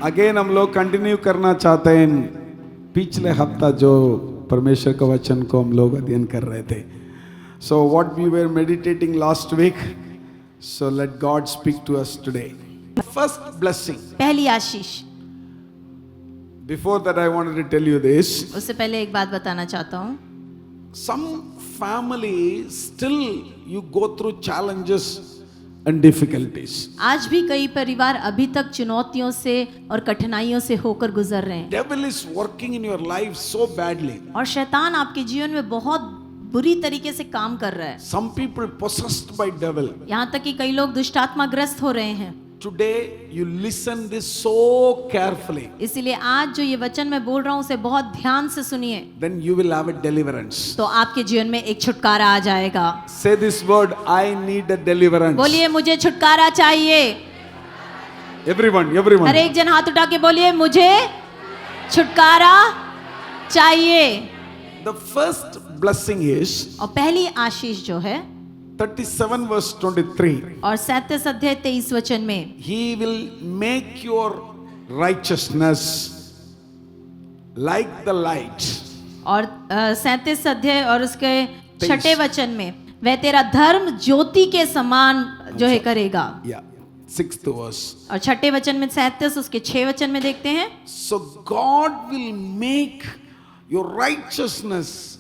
Again हम लोग continue करना चाहते हैं पिछले हफ्ता जो परमेश्वर का वचन को हम लोग अध्ययन कर रहे थे. So what we were meditating last week, so let God speak to us today. First blessing, पहली आशीष. Before that I wanted to tell you this. उससे पहले एक बात बताना चाहता हूँ. Some family still you go through challenges and difficulties. आज भी कई परिवार अभी तक चुनौतियों से और कठिनाइयों से होकर गुजर रहे हैं. Devil is working in your life so badly. और शैतान आपके जीवन में बहुत बुरी तरीके से काम कर रहा है. Some people possessed by devil. यहाँ तक कि कई लोग दुष्टात्मा ग्रस्त हो रहे हैं. Today you listen this so carefully. इसीलिए आज जो ये वचन मैं बोल रहा हूँ उसे बहुत ध्यान से सुनिए. Then you will have a deliverance. तो आपके जीवन में एक छुटकारा आ जाएगा. Say this word, I need a deliverance. बोलिए मुझे छुटकारा चाहिए. Everyone. हर एक जन हाथ उठा के बोलिए मुझे छुटकारा चाहिए. The first blessing is और पहली आशीष जो है 37 verse 23. और 37 अध्याय 23 वचन में, He will make your righteousness like the light. और 37 अध्याय और उसके 6 वचन में, वह तेरा धर्म ज्योति के समान जो है करेगा. Yeah, 6th verse. और 6 वचन में 37 उसके 6 वचन में देखते हैं. So God will make your righteousness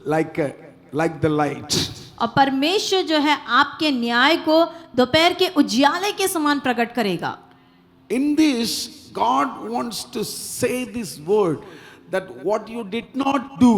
like the light. और परमेश्वर जो है आपके न्याय को दोपहर के उजियाले के समान प्रकट करेगा. In this, God wants to say this word that what you did not do,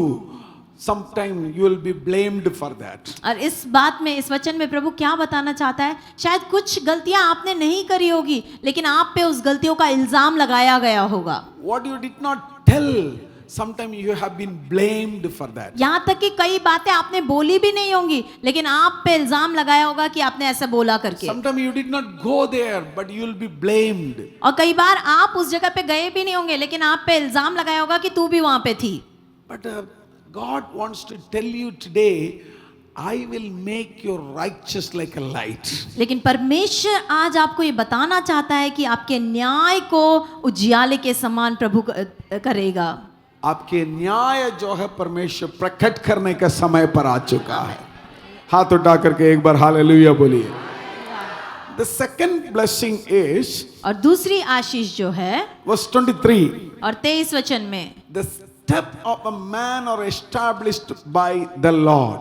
sometime you will be blamed for that. और इस बात में, इस वचन में प्रभु क्या बताना चाहता है? शायद कुछ गलतियां आपने नहीं करी होगी, लेकिन आप पे उस गलतियों का इल्जाम लगाया गया होगा. What you did not tell, sometime you have been blamed for that. यहाँ तक कि कई बातें आपने बोली भी नहीं होंगी, लेकिन आप पे इल्जाम लगाया होगा कि आपने ऐसा बोला करके. Sometime you did not go there, but you will be blamed. और कई बार आप उस जगह पे गए भी नहीं होंगे, लेकिन आप पे इल्जाम लगाया होगा कि तू भी वहां पे थी. But God wants to tell you today, I will make your righteous like a light. लेकिन परमेश्वर आज आपको ये बताना चाहता है कि आपके न्याय को उजियाले के समान प्रभु करेगा. आपके न्याय जो है परमेश्वर प्रकट करने का समय पर आ चुका है. हाथ उठा करके एक बार हालेलुया बोलिए. The second blessing is, और दूसरी आशीष जो है verse 23. और 23 वचन में, The step of a man are established by the Lord.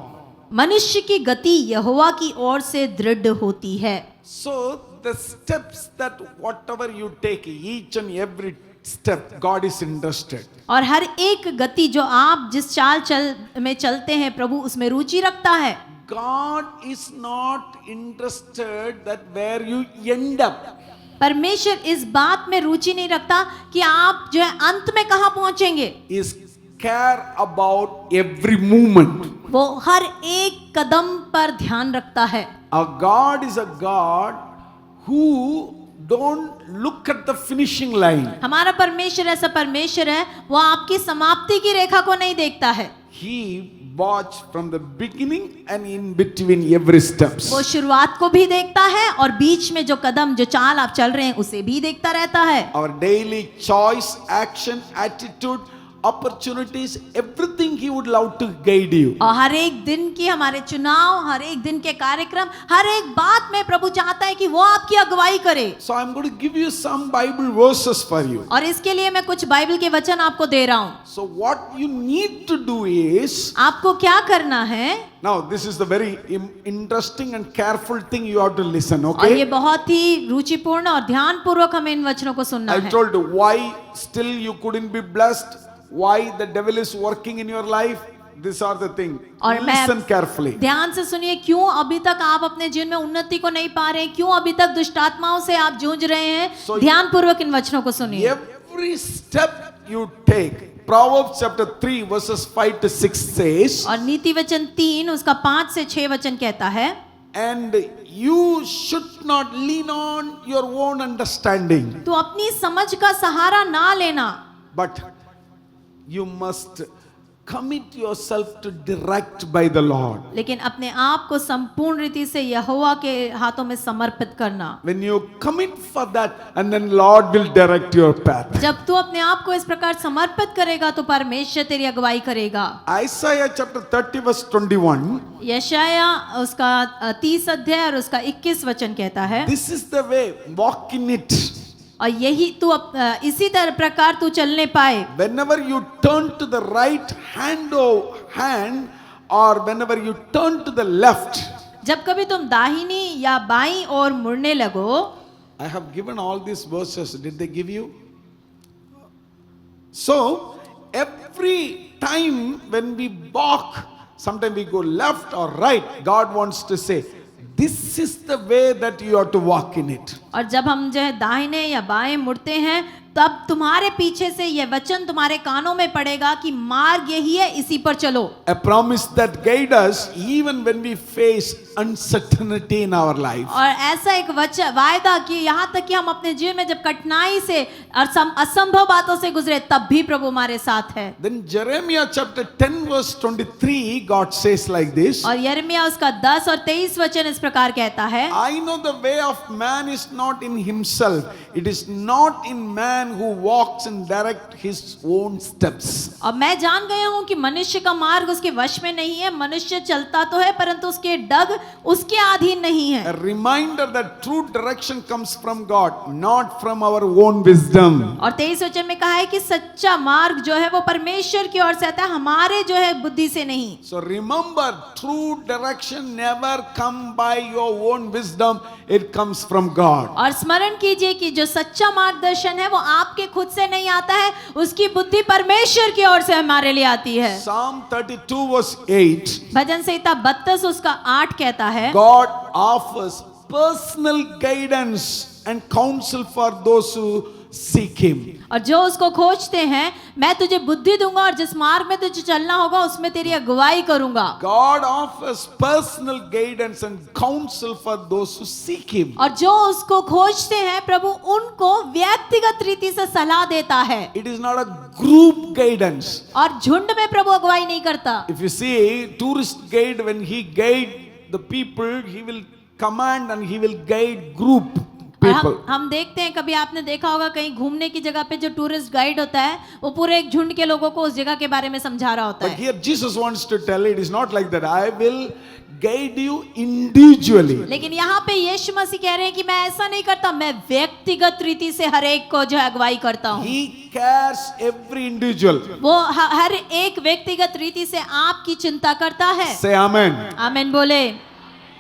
मनुष्य की गति यहोवा की ओर से दृढ़ होती है. So the steps that whatever you take, each and every step, God is interested. और हर एक गति जो आप जिस चाल में चलते हैं, प्रभु उसमें रुचि रखता है. God is not interested that where you end up. परमेश्वर इस बात में रुचि नहीं रखता कि आप जो है अंत में कहाँ पहुंचेंगे. Is care about every movement. वो हर एक कदम पर ध्यान रखता है. Our God is a God who don't look at the finishing line. हमारा परमेश्वर ऐसा परमेश्वर है, वो आपकी समाप्ति की रेखा को नहीं देखता है. He watch from the beginning and in between every steps. वो शुरुआत को भी देखता है और बीच में जो कदम, जो चाल आप चल रहे हैं उसे भी देखता रहता है. Our daily choice, action, attitude, opportunities, everything He would love to guide you. और हर एक दिन की हमारे चुनाव, हर एक दिन के कार्यक्रम, हर एक बात में प्रभु चाहता है कि वो आपकी अगुवाई करे. So I'm going to give you some Bible verses for you. और इसके लिए मैं कुछ बाइबल के वचन आपको दे रहा हूँ. So what you need to do is, आपको क्या करना है? now this is the very interesting and careful thing you have to listen, और ये okay? बहुत ही रुचिपूर्ण और ध्यानपूर्वक हमें इन वचनों को सुनना I है. told you why still you couldn't be blessed, why the devil is working in your life. These are the things. और Listen carefully. ध्यान से सुनिए, क्यों अभी तक आप अपने जीवन में उन्नति को नहीं पा रहे हैं, क्यों अभी तक दुष्टात्माओं से आप जूझ रहे हैं. So ध्यानपूर्वक इन वचनों को सुनिए. Every step you take, Proverbs chapter 3 verses 5 to 6 says, और नीति वचन 3 उसका 5 से 6 वचन कहता है, and you should not lean on your own understanding, तो अपनी समझ का सहारा ना लेना, but you must commit yourself to direct by the Lord. लेकिन अपने आप को संपूर्ण रीति से यहोवा के हाथों में समर्पित करना। When you commit for that, and then Lord will direct your path. जब तू अपने आप को इस प्रकार समर्पित करेगा तो परमेश्वर तेरी अगुवाई करेगा। Isaiah chapter 30 verse 21. यशाया उसका 30 अध्याय और उसका 21 वचन कहता है, This is the way, walk in it. और यही तू इसी तरह प्रकार तू चलने पाए। Whenever you turn to the right hand or whenever you turn to the left, जब कभी तुम दाहिनी या बाईं ओर मुड़ने लगो। I have given all these verses. Did they give you? So, every time when we walk, sometimes we go left or right, God wants to say, this is the way that you are to walk in it. और जब हम जो है दाहिने या बाएं मुड़ते हैं तब तुम्हारे पीछे से यह वचन तुम्हारे कानों में पड़ेगा कि मार्ग यही है, इसी पर चलो। A promise that guides us even when we face uncertainty in our life. और ऐसा एक वायदा कि यहाँ तक कि हम अपने जीवन में जब कठिनाई से और असंभव बातों से गुजरे तब भी प्रभु हमारे साथ है। Then Jeremiah chapter 10 verse 23, God says like this. और यिर्मयाह उसका 10 और 23 वचन इस प्रकार कहता है, I know the way of man is not in himself. It is not in man who walks and direct his own steps. और मैं जान गया हूँ कि मनुष्य का मार्ग उसके वश में नहीं है। मनुष्य चलता तो है परंतु उसके डग उसके अधीन नहीं है। A reminder that true direction comes from God, not from our own wisdom. और 23 वचन में कहा है कि सच्चा मार्ग जो है वो परमेश्वर की ओर से आता है, हमारे जो है बुद्धि से नहीं। So remember, true direction never come by your own wisdom. It comes from God. और स्मरण कीजिए कि जो सच्चा मार्गदर्शन है वो आपके खुद से नहीं आता है, उसकी बुद्धि परमेश्वर की ओर से हमारे लिए आती है। Psalm 32 verse 8. भजन संहिता 32 उसका 8 कहता है, God offers personal guidance and counsel for those who seek Him. और जो उसको खोजते हैं मैं तुझे बुद्धि दूंगा और जिस मार्ग में तुझे चलना होगा उसमें तेरी अगुवाई करूंगा। God offers personal guidance and counsel for those who seek Him. और जो उसको खोजते हैं प्रभु उनको व्यक्तिगत रीति से सलाह देता है। It is not a group guidance. और झुंड में प्रभु अगुवाई नहीं करता। If you see tourist guide, when he guide the people, he will command and he will guide group people. हम देखते हैं, कभी आपने देखा होगा कहीं घूमने की जगह पे जो टूरिस्ट गाइड होता है वो पूरे एक झुंड के लोगों को उस जगह के बारे में समझा रहा होता But है। here Jesus wants to tell it is not like that. I will guide you individually. लेकिन यहाँ पे यीशु मसीह कह रहे हैं कि मैं ऐसा नहीं करता, मैं व्यक्तिगत रीति से हर एक को जो है अगुवाई करता हूँ। He cares every individual. वो हर एक व्यक्तिगत रीति से आपकी चिंता करता है। Say amen. आमीन बोले।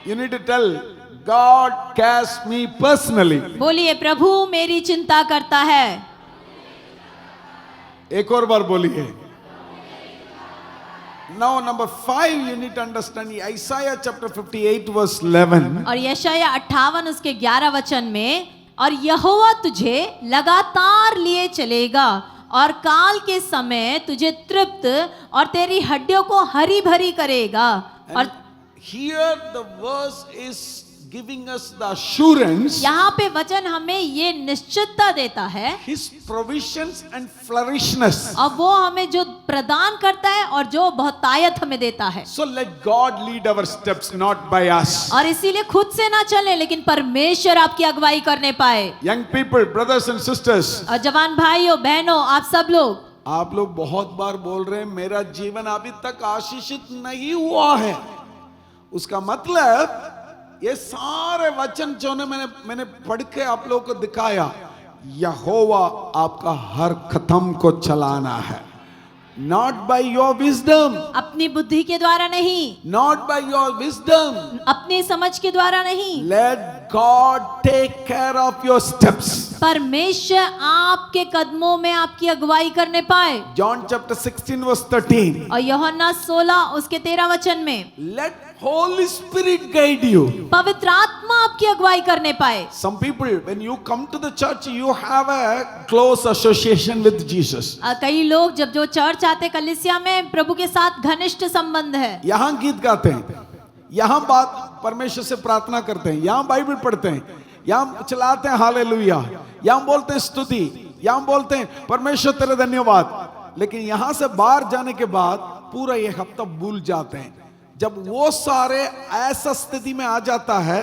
You need to tell God cares me personally. बोलिए प्रभु मेरी चिंता करता है। एक और बार बोलिए। Now number 5 you need to understand Isaiah chapter 58 verse 11. और यशाया 58 उसके 11 वचन में, और यहोवा तुझे लगातार लिए चलेगा और काल के समय तुझे तृप्त और तेरी हड्डियों को हरी भरी करेगा। और Here the verse is giving us the assurance यहाँ पे वचन हमें ये निश्चितता देता है His provisions and flourishness. और वो हमें जो प्रदान करता है और जो बहुतायत हमें देता है। So let God lead our steps, not by us. और इसीलिए खुद से ना चले लेकिन परमेश्वर आपकी अगुवाई करने पाए। Young people, brothers and sisters, और जवान भाइयों बहनों आप सब लोग, आप लोग बहुत बार बोल रहे हैं मेरा जीवन अभी तक आशीषित नहीं हुआ है। उसका मतलब ये सारे वचन जो मैंने पढ़ के आप लोगों को दिखाया, यहोवा आपका हर कदम को चलाना है। Not by your wisdom. अपनी बुद्धि के द्वारा नहीं, Not by your wisdom. अपनी समझ के द्वारा नहीं, Let God take care of your steps. परमेश्वर आपके कदमों में आपकी अगुवाई करने पाए। John chapter 16 verse 13. और यूहन्ना 16 उसके 13 वचन में, Let Holy Spirit guide you. पवित्र आत्मा आपकी अगुवाई करने पाए। Some people, when you come to the church, you have a close association with Jesus. कई लोग जब जो चर्च आते कलीसिया में प्रभु के साथ घनिष्ठ संबंध है। यहाँ गीत गाते हैं, यहाँ बात परमेश्वर से प्रार्थना करते हैं, यहाँ बाइबल पढ़ते हैं, यहाँ चलाते हैं हालेलुया, यहाँ बोलते हैं स्तुति, यहाँ बोलते हैं परमेश्वर तेरे धन्यवाद। लेकिन यहाँ से बाहर जाने के बाद पूरा ये हफ्ता भूल जाते हैं। जब वो सारे ऐसा स्थिति में आ जाता है,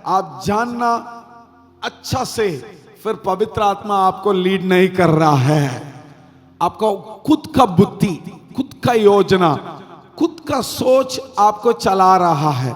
आप जानना अच्छा से फिर पवित्र आत्मा आपको लीड नहीं कर रहा है। आपका खुद का बुद्धि, खुद का योजना, खुद का सोच आपको चला रहा है।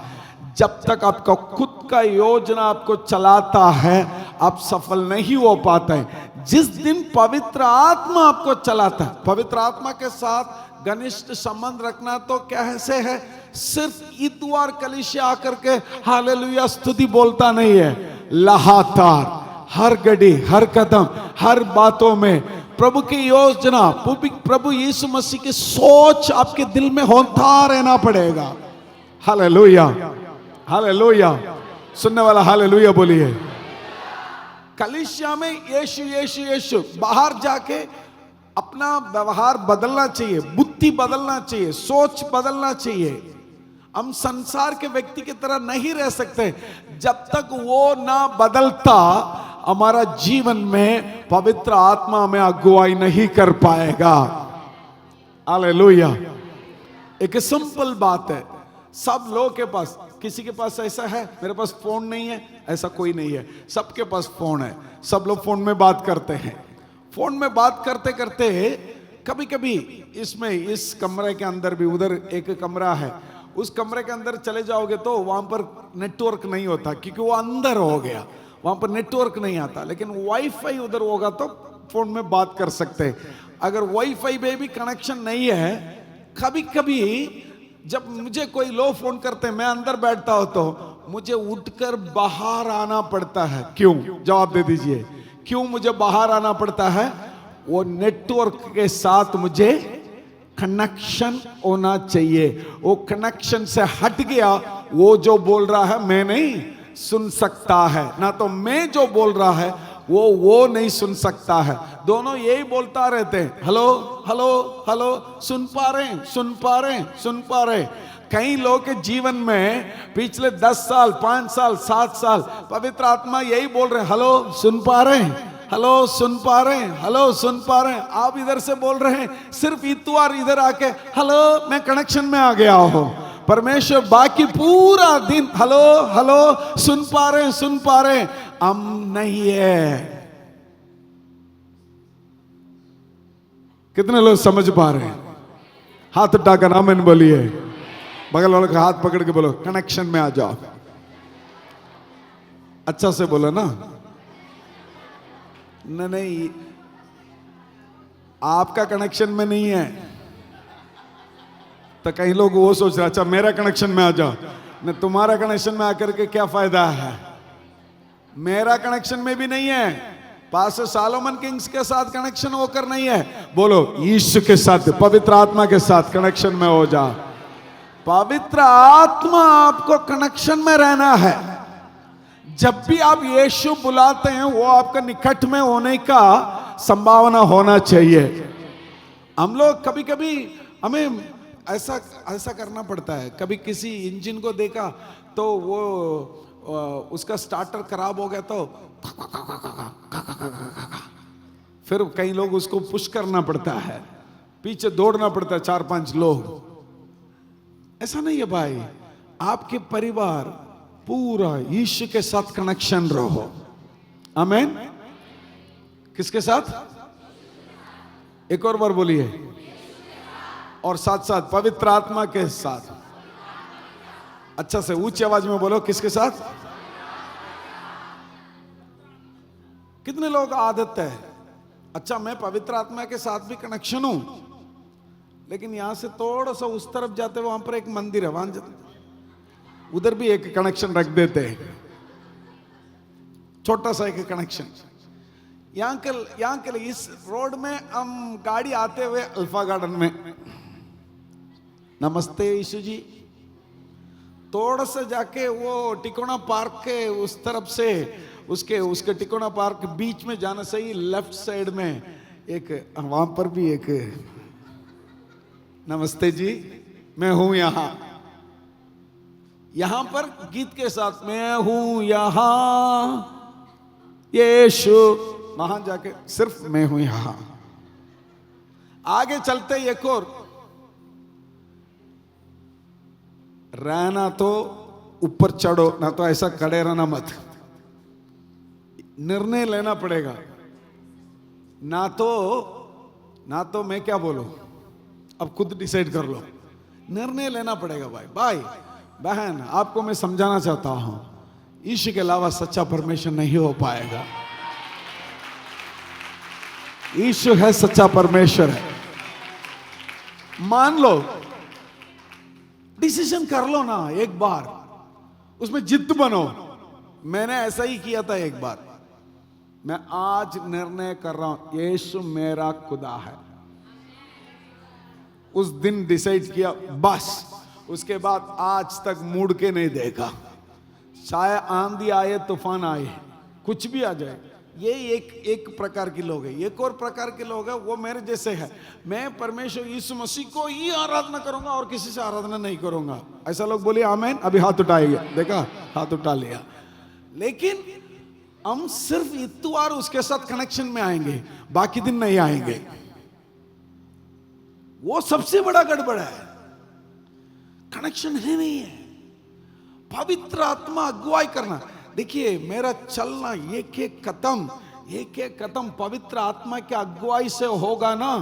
जब तक आपका खुद का योजना आपको चलाता है, आप सफल नहीं हो पाते हैं। जिस दिन पवित्र आत्मा आपको चलाता है, पवित्र आत्मा के साथ घनिष्ठ संबंध रखना तो कैसे है? सिर्फ इतवार कलीसिया आकर के हालेलुया स्तुति बोलता नहीं है। लगातार हर घड़ी, हर कदम, हर बातों में प्रभु की योजना, प्रभु यीशु मसीह की सोच आपके दिल में होता रहना पड़ेगा। Hallelujah, hallelujah. सुनने वाला हालेलुया बोलिए। कलीसिया में यीशु यीशु यीशु, बाहर जाके अपना व्यवहार बदलना चाहिए, बुद्धि बदलना चाहिए, सोच बदलना चाहिए। हम संसार के व्यक्ति की तरह नहीं रह सकते। जब तक वो ना बदलता, हमारा जीवन में पवित्र आत्मा में अगुवाई नहीं कर पाएगा। हालेलुया। एक सिंपल बात है, सब लोगों के पास, किसी के पास ऐसा है मेरे पास फोन नहीं है, ऐसा कोई नहीं है। सबके पास फोन है, सब लोग फोन में बात करते हैं। फोन में बात करते करते कभी कभी इसमें, इस कमरे के अंदर भी, उधर एक कमरा है, उस कमरे के अंदर चले जाओगे तो वहां पर नेटवर्क नहीं होता, क्योंकि वो अंदर हो गया, वहां पर नेटवर्क नहीं आता। लेकिन वाईफाई उधर होगा तो फोन में बात कर सकते हैं। अगर वाईफाई में भी कनेक्शन नहीं है, कभी कभी जब मुझे कोई लोग फोन करते हैं, मैं अंदर बैठता हूं तो मुझे उठकर बाहर आना पड़ता है। क्यों? जवाब दे दीजिए, क्यों मुझे बाहर आना पड़ता है? वो नेटवर्क के साथ मुझे कनेक्शन होना चाहिए। वो कनेक्शन से हट गया, वो जो बोल रहा है मैं नहीं सुन सकता है, ना तो मैं जो बोल रहा है वो नहीं सुन सकता है। दोनों यही बोलता रहते हैं, हेलो हेलो हेलो, सुन पा रहे हैं, सुन पा रहे हैं, सुन पा रहे हैं। कई लोगों के जीवन में पिछले 10 साल, 5 साल, 7 साल पवित्र आत्मा यही बोल रहे हैं, हेलो सुन पा रहे हैं, हेलो सुन पा रहे हैं, हेलो सुन पा रहे हैं। आप इधर से बोल रहे हैं, सिर्फ इतवार इधर आके हेलो मैं कनेक्शन में आ गया हूं। परमेश्वर बाकी पूरा दिन हेलो हेलो सुन पा रहे हैं, सुन पा रहे हैं, हम नहीं है। कितने लोग समझ पा रहे हैं? हाथ उठाकर आमीन बोलिए। बगल वाले का हाथ पकड़ के बोलो, कनेक्शन में आ जाओ। अच्छा से बोलो ना। नहीं, आपका कनेक्शन में नहीं है तो कई लोग वो सोच रहे, अच्छा मेरा कनेक्शन में आ जाओ। न तुम्हारा कनेक्शन में आकर के क्या फायदा है? मेरा कनेक्शन में भी नहीं है, पास्टर सोलोमन किंग्स के साथ कनेक्शन होकर नहीं है। बोलो यीशु के साथ, पवित्र आत्मा के साथ कनेक्शन में हो जा। पवित्र आत्मा आपको कनेक्शन में रहना है। जब भी आप यीशु बुलाते हैं, वो आपका निकट में होने का संभावना होना चाहिए। हम लोग कभी कभी हमें ऐसा करना पड़ता है। कभी किसी इंजन को देखा तो वो उसका स्टार्टर खराब हो गया तो फिर कई लोग उसको पुश करना पड़ता है, पीछे दौड़ना पड़ता है 4-5 लोग। ऐसा नहीं है भाई, आपके परिवार पूरा यीशु के साथ कनेक्शन रहो। आमीन। किसके साथ? एक और बार बोलिए, और साथ साथ पवित्र आत्मा के साथ। अच्छा से ऊंची आवाज में बोलो, किसके साथ? कितने लोगों का आदत है, अच्छा मैं पवित्र आत्मा के साथ भी कनेक्शन हूं, लेकिन यहां से थोड़ा सा उस तरफ जाते वहां पर एक मंदिर है, वहां उधर भी एक कनेक्शन रख देते हैं, छोटा सा एक कनेक्शन। यहाँ के लिए इस रोड में हम गाड़ी आते हुए अल्फा गार्डन में, नमस्ते यीशु जी, थोड़ा सा जाके वो टिकोना पार्क के उस तरफ से उसके टिकोना पार्क बीच में जाना सही, लेफ्ट साइड में एक, वहां पर भी एक नमस्ते जी मैं हूं यहां पर गीत के साथ, मैं हूं यहां यीशु, वहां जाके सिर्फ मैं हूं यहां। आगे चलते एक और, रहना तो ऊपर चढ़ो, ना तो ऐसा खड़े रहना मत। निर्णय लेना पड़ेगा। ना तो मैं क्या बोलूं, अब खुद डिसाइड कर लो। निर्णय लेना पड़ेगा भाई बहन। आपको मैं समझाना चाहता हूं, ईश्वर के अलावा सच्चा परमेश्वर नहीं हो पाएगा। ईश्वर है, सच्चा परमेश्वर है। मान लो, डिसीजन कर लो ना एक बार, उसमें जिद्द बनो। मैंने ऐसा ही किया था एक बार। मैं आज निर्णय कर रहा हूं, यीशु मेरा खुदा है। उस दिन डिसाइड किया, बस उसके बाद आज तक मुड़ के नहीं देखा। चाहे आंधी आए, तूफान आए, कुछ भी आ जाए। ये एक प्रकार के लोग हैं। एक और प्रकार के लोग हैं, वो मेरे जैसे है। मैं परमेश्वर यीशु मसीह को ही आराधना करूंगा और किसी से आराधना नहीं करूंगा। ऐसा लोग बोलिए आमीन। अभी हाथ उठाइए, देखा हाथ उठा लिया। लेकिन हम सिर्फ इतवार उसके साथ कनेक्शन में आएंगे, बाकी दिन नहीं आएंगे। वो सबसे बड़ा गड़बड़ है। कनेक्शन है नहीं है। पवित्र आत्मा अगुवाई करना। देखिए, मेरा चलना एक एक कदम पवित्र आत्मा के अगुवाई से होगा ना।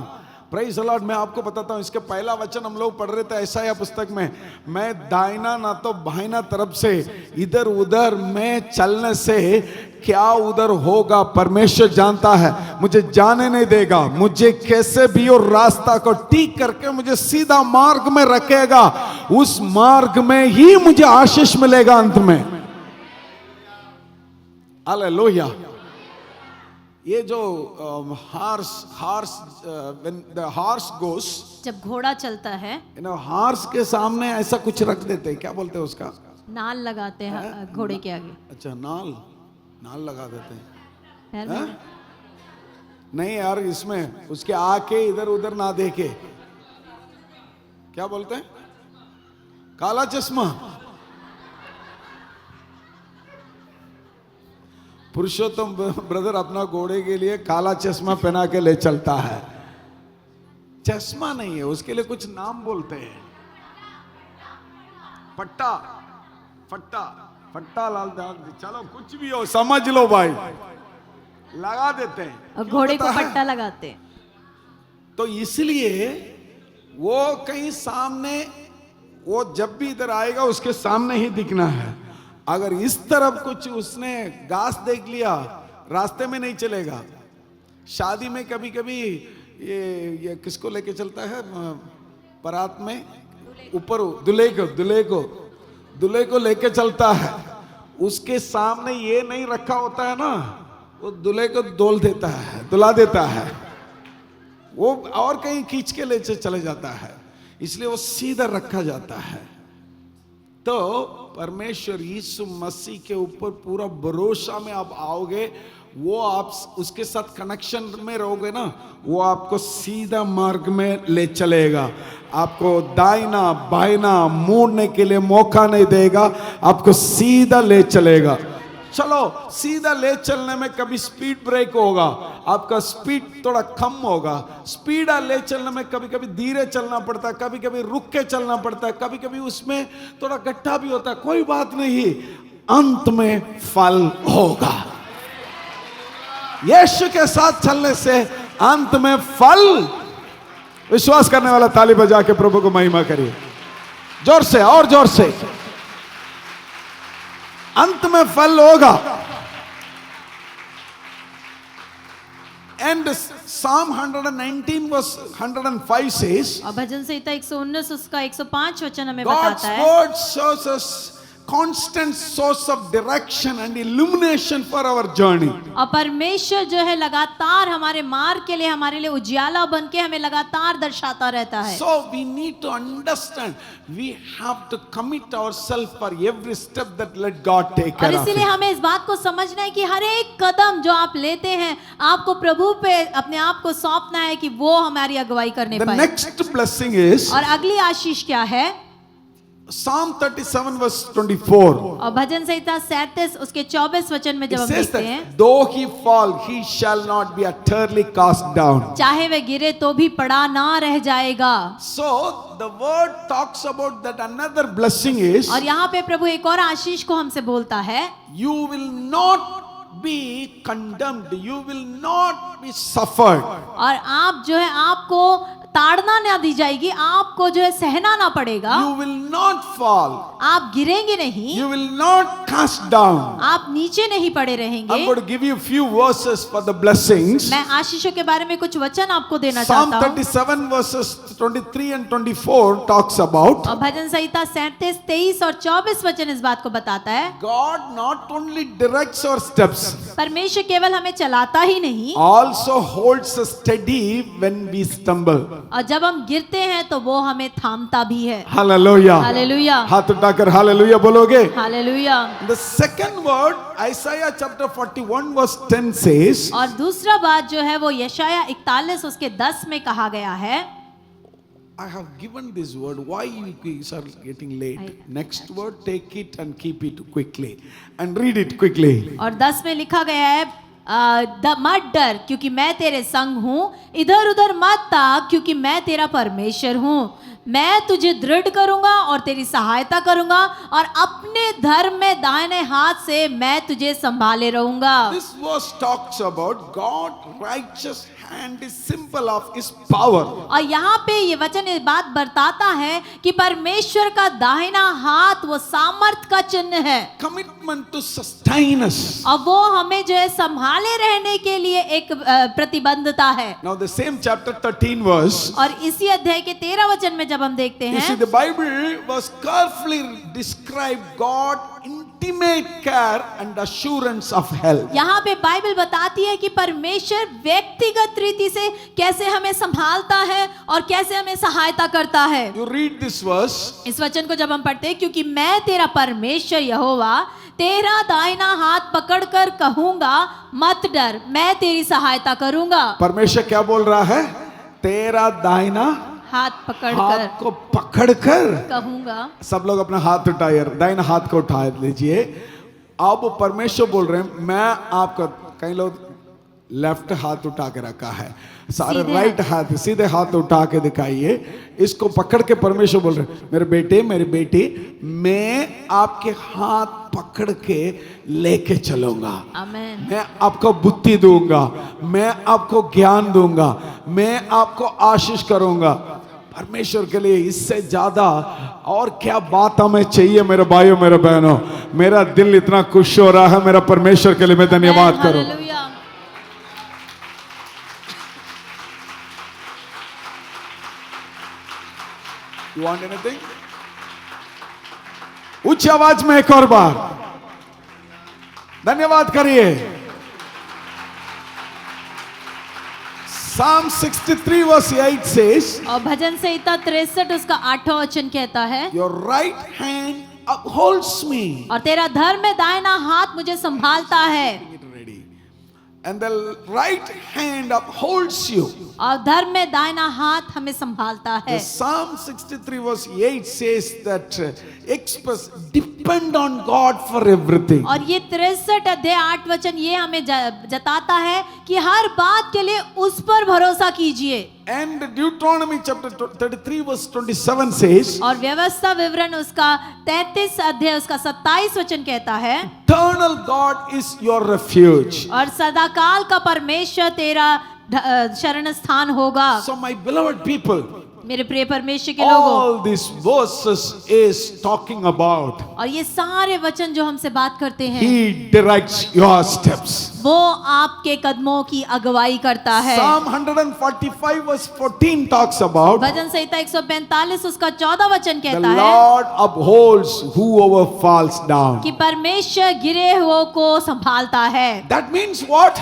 Praise the Lord. मैं आपको बताता हूं, इसके पहला वचन हम लोग पढ़ रहे थे यशायाह पुस्तक में, मैं दाहिना ना तो बाहिना तरफ से इधर उधर मैं चलने से क्या उधर होगा परमेश्वर जानता है। मुझे जाने नहीं देगा, मुझे कैसे भी और रास्ता को ठीक करके मुझे सीधा मार्ग में रखेगा। उस मार्ग में ही मुझे आशीष मिलेगा अंत में। हालेलुया। ये जो when the horse goes, जब घोड़ा चलता है, हार्स के सामने ऐसा कुछ रख देते हैं, क्या बोलते हैं उसका? नाल लगाते हैं घोड़े के आगे। अच्छा, नाल लगा देते हैं। पैर में। नहीं यार, इसमें उसके आके इधर उधर ना देखे, क्या बोलते हैं? काला चश्मा। पुरुषोत्तम ब्रदर अपना घोड़े के लिए काला चश्मा पहना के ले चलता है। चश्मा नहीं है, उसके लिए कुछ नाम बोलते हैं। फट्टा लाल दाल, चलो कुछ भी हो, समझ लो भाई, लगा देते हैं। और घोड़े को पट्टा लगाते हैं। तो इसलिए वो कहीं सामने, वो जब भी इधर आएगा उसके सामने ही दिखना है। अगर इस तरफ कुछ उसने घास देख लिया, रास्ते में नहीं चलेगा। शादी में कभी कभी ये किसको लेके चलता है बारात में? ऊपर दूल्हे को लेके चलता है। उसके सामने ये नहीं रखा होता है ना, वो दूल्हे को दुला देता है। वो और कहीं खींच के ले चले जाता है, इसलिए वो सीधा रखा जाता है। तो परमेश्वर यीशु मसीह के ऊपर पूरा भरोसा में आप आओगे, वो आप उसके साथ कनेक्शन में रहोगे ना, वो आपको सीधा मार्ग में ले चलेगा। आपको दाहिना बाहिना मोड़ने के लिए मौका नहीं देगा, आपको सीधा ले चलेगा। चलो, सीधा ले चलने में कभी स्पीड ब्रेक होगा, आपका स्पीड थोड़ा कम होगा। स्पीड ले चलने में कभी कभी धीरे चलना पड़ता है, कभी कभी रुक के चलना पड़ता है, कभी कभी उसमें थोड़ा गड्ढा भी होता है। कोई बात नहीं, अंत में फल होगा। यीशु के साथ चलने से अंत में फल। विश्वास करने वाला ताली बजा के प्रभु को महिमा करिए, जोर से और जोर से। अंत में फल होगा। And Psalm 119 verse 105 says, और भजन संहिता 119 उसका 105 वचन हमें God's बताता है, word shows us constant source of direction and illumination for our journey. और परमेश्वर जो है लगातार हमारे मार्ग के लिए, हमारे लिए उजियाला बन के हमें लगातार दर्शाता रहता है। So we need to understand, we have to commit ourselves for every step that let God take और care of इसीलिए it. हमें इस बात को समझना है कि हर एक कदम जो आप लेते हैं, आपको प्रभु पे अपने आप को सौंपना है कि वो हमारी अगुवाई करने The पाए। next blessing is और अगली आशीष क्या है? Psalm 37 verse 24. और भजन संहिता 37 उसके 24 वचन में It जब हम says देखते हैं, that though he fall, he shall not be utterly cast down. चाहे वह गिरे तो भी पड़ा ना रह जाएगा। So the word talks about that another blessing is और यहाँ पे प्रभु एक और आशीष को हमसे बोलता है, you will not be condemned, you will not be suffered. और आप जो है आपको ताड़ना ना दी जाएगी, आपको जो है सहना ना पड़ेगा, You will not fall, आप गिरेंगे नहीं, you will not cast down. आप नीचे नहीं पड़े I'm रहेंगे। going to give you a few verses for the blessings. मैं आशीषों के बारे में कुछ वचन आपको देना Psalm चाहता हूँ। 37 verses 23 and 24 talks about और भजन संहिता 37, 23 और 24 वचन इस बात को बताता है, God not only directs our steps, परमेश्वर केवल हमें चलाता ही नहीं, also holds us steady when we stumble. और जब हम गिरते हैं तो वो हमें थामता भी है। Hallelujah. हालेलुया, हाथ उठाकर हालेलुया बोलोगे? Hallelujah. The second word, Isaiah chapter 41 verse 10 says, और दूसरा बात जो है वो यशाया 41 उसके 10 में कहा गया है, I have given this word. Why you guys are getting late? Next word, take it and keep it quickly and read it quickly. और 10 में लिखा गया है, मत डर क्योंकि मैं तेरे संग हूँ, इधर उधर मत ताक क्योंकि मैं तेरा परमेश्वर हूँ, मैं तुझे दृढ़ करूंगा और तेरी सहायता करूंगा और अपने धर्म में दाहिने हाथ से मैं तुझे संभाले रहूंगा। This verse talks about God righteous hand is symbol of his power. और यहाँ पे ये वचन ये बात बताता है कि परमेश्वर का दाहिना हाथ वो सामर्थ का चिन्ह है, Commitment to sustain us. और वो हमें जो है संभाले रहने के लिए एक प्रतिबद्धता है। Now the same chapter 13 verse. और इसी अध्याय के 13 वचन में जब हम देखते You see, हैं, the Bible was carefully described God intimate care and assurance of help. यहाँ पे बाइबल बताती है कि परमेश्वर व्यक्तिगत रीति से कैसे हमें संभालता है और कैसे हमें सहायता करता है। You read this verse. इस वचन को जब हम पढ़ते हैं, क्योंकि मैं तेरा परमेश्वर यहोवा तेरा दाहिना हाथ पकड़कर कहूंगा मत डर, मैं तेरी सहायता करूंगा। परमेश्वर क्या बोल रहा है? तेरा दाहिना हाथ पकड़कर हाथ को पकड़कर कहूंगा। सब लोग अपना हाथ उठाइए, दाहिना हाथ को उठा लीजिए। अब परमेश्वर बोल रहे हैं मैं आपका, कई लोग लेफ्ट हाथ उठा के रखा है, सारे राइट हाथ सीधे हाथ उठा के दिखाइए, इसको पकड़ के परमेश्वर बोल रहे हैं मेरे बेटे मेरी बेटी, मैं आपके हाथ पकड़ के लेके चलूंगा, आमीन। मैं आपको बुद्धि दूंगा, मैं आपको ज्ञान दूंगा, मैं आपको आशीष करूंगा। परमेश्वर के लिए इससे ज्यादा और क्या बात हमें चाहिए मेरे भाइयों मेरे बहनों। मेरा दिल इतना खुश हो रहा है, मेरा परमेश्वर के लिए मैं धन्यवाद करूं। हालेलुया। You want anything? उच्च आवाज में एक और बार धन्यवाद करिए। Psalm 63 verse 8 says, और भजन संहिता 63 उसका 8वां वचन कहता है, your right hand upholds me. और तेरा धर्म में दाहिना हाथ मुझे संभालता है। Get ready. And the right hand upholds you. और धर्म में दाहिना हाथ हमें संभालता है। The Psalm 63 verse 8 says that express depend on God for everything. और ये 63 अध्याय 8 वचन ये हमें जताता है कि हर बात के लिए उस पर भरोसा कीजिए। And Deuteronomy chapter 33 verse 27 says, और व्यवस्था विवरण उसका 33 अध्याय उसका 27 वचन कहता है, eternal God is your refuge. और सदाकाल का परमेश्वर तेरा शरण स्थान होगा। So my beloved people, मेरे प्रिय परमेश्वर के लोगों, all these verses is talking about और ये सारे वचन जो हमसे बात करते हैं, He directs your steps. वो आपके कदमों की अगुवाई करता है। Psalm 145 verse 14 talks about भजन संहिता 145 उसका 14 वचन the कहता है Lord upholds whoever falls down. कि परमेश्वर गिरे हुओं को संभालता है। That means what?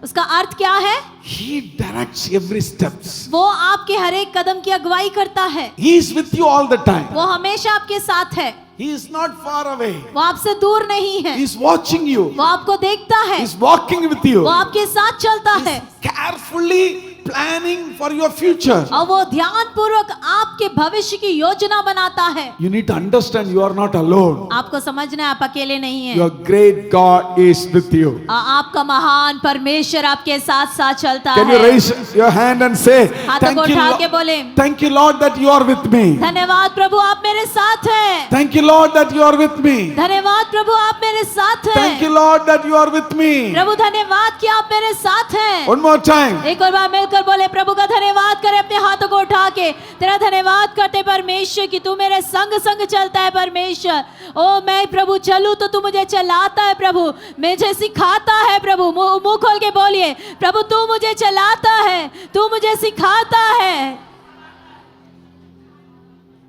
उसका अर्थ क्या है? He directs every steps. वो आपके हर एक कदम की अगुवाई करता है। He is with you all the time. वो हमेशा आपके साथ है। He is not far away. वो आपसे दूर नहीं है। He is watching you. वो आपको देखता है। He is walking with you. वो आपके साथ चलता है। Carefully planning for your future. और वो ध्यान पूर्वक आपके भविष्य की योजना बनाता है। You need to understand you are not alone. आपको समझना है आप अकेले नहीं हैं। Your great God is with you. आपका महान परमेश्वर आपके साथ साथ चलता Can you है। raise your hand and say, हाथों को thank you, उठा के Lord. बोले, Thank you, Lord, that you are with me. धन्यवाद प्रभु आप मेरे साथ हैं। Thank you, Lord, that you are with me. धन्यवाद प्रभु आप मेरे साथ हैं। Thank you, Lord, that you are with me. प्रभु धन्यवाद कि आप मेरे साथ हैं। One more time. एक और बार मिलकर बोले, प्रभु का धन्यवाद करें अपने हाथों को उठा के। तेरा धन्यवाद करते परमेश्वर कि तू मेरे संग संग चलता है परमेश्वर। ओ मैं प्रभु चलूं तो तू मुझे चलाता है प्रभु, मुझे सिखाता है प्रभु। मुंह खोल के बोलिए, प्रभु तू मुझे चलाता है, तू मुझे सिखाता है।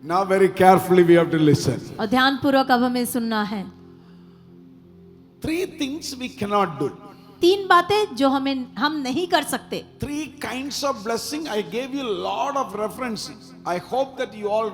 Now very carefully we have to listen. और ध्यान पूर्वक अब हमें सुनना है। 3 things we cannot do. 3 बातें जो हम नहीं कर सकते। 3 kinds of blessing. I gave you a lot of references. I hope that you all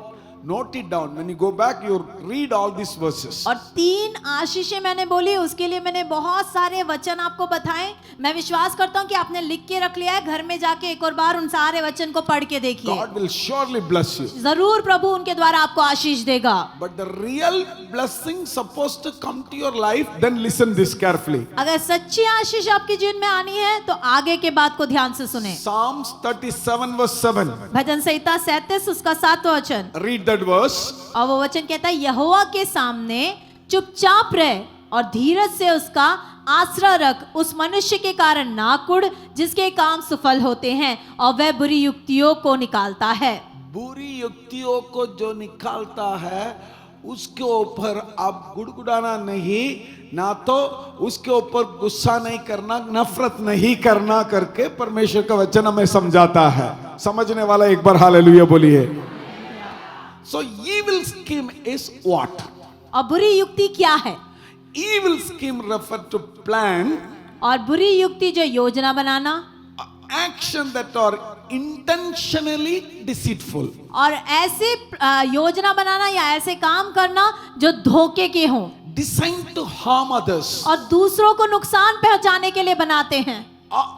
note it down. When you go back, you read all these verses. और 3 आशीषें मैंने बोली, उसके लिए मैंने बहुत सारे वचन आपको बताएं। मैं विश्वास करता हूं कि आपने लिख के रख लिया है। घर में जाके एक और बार उन सारे वचन को पढ़ के देखिए। God will surely bless you. जरूर प्रभु उनके द्वारा आपको आशीष देगा। But the real blessing supposed to come to your life, then listen this carefully. अगर सच्ची आशीष आपके जीवन में आनी है तो आगे के बात को ध्यान से सुने। Psalms 37 verse 7. भजन संहिता 37 उसका 7वां वचन। Read that verse. और वो वचन कहता है, यहोवा के सामने चुपचाप रह और धीरज से उसका आसरा रख। उस मनुष्य के कारण ना कुढ़ जिसके काम सफल होते हैं और वह बुरी युक्तियों को निकालता है। बुरी युक्तियों को जो निकालता है उसके ऊपर आप गुड़गुड़ाना नहीं, ना तो उसके ऊपर गुस्सा नहीं करना, नफरत नहीं करना करके परमेश्वर का वचन हमें समझाता है। समझने वाला एक बार हालेलुया बोलिए। So evil scheme is what? और बुरी युक्ति क्या है? Evil scheme refer to plan, और बुरी युक्ति जो योजना बनाना, action that are intentionally deceitful. और ऐसे योजना बनाना या ऐसे काम करना जो धोखे के हों, Designed to harm others. और दूसरों को नुकसान पहुंचाने के लिए बनाते हैं।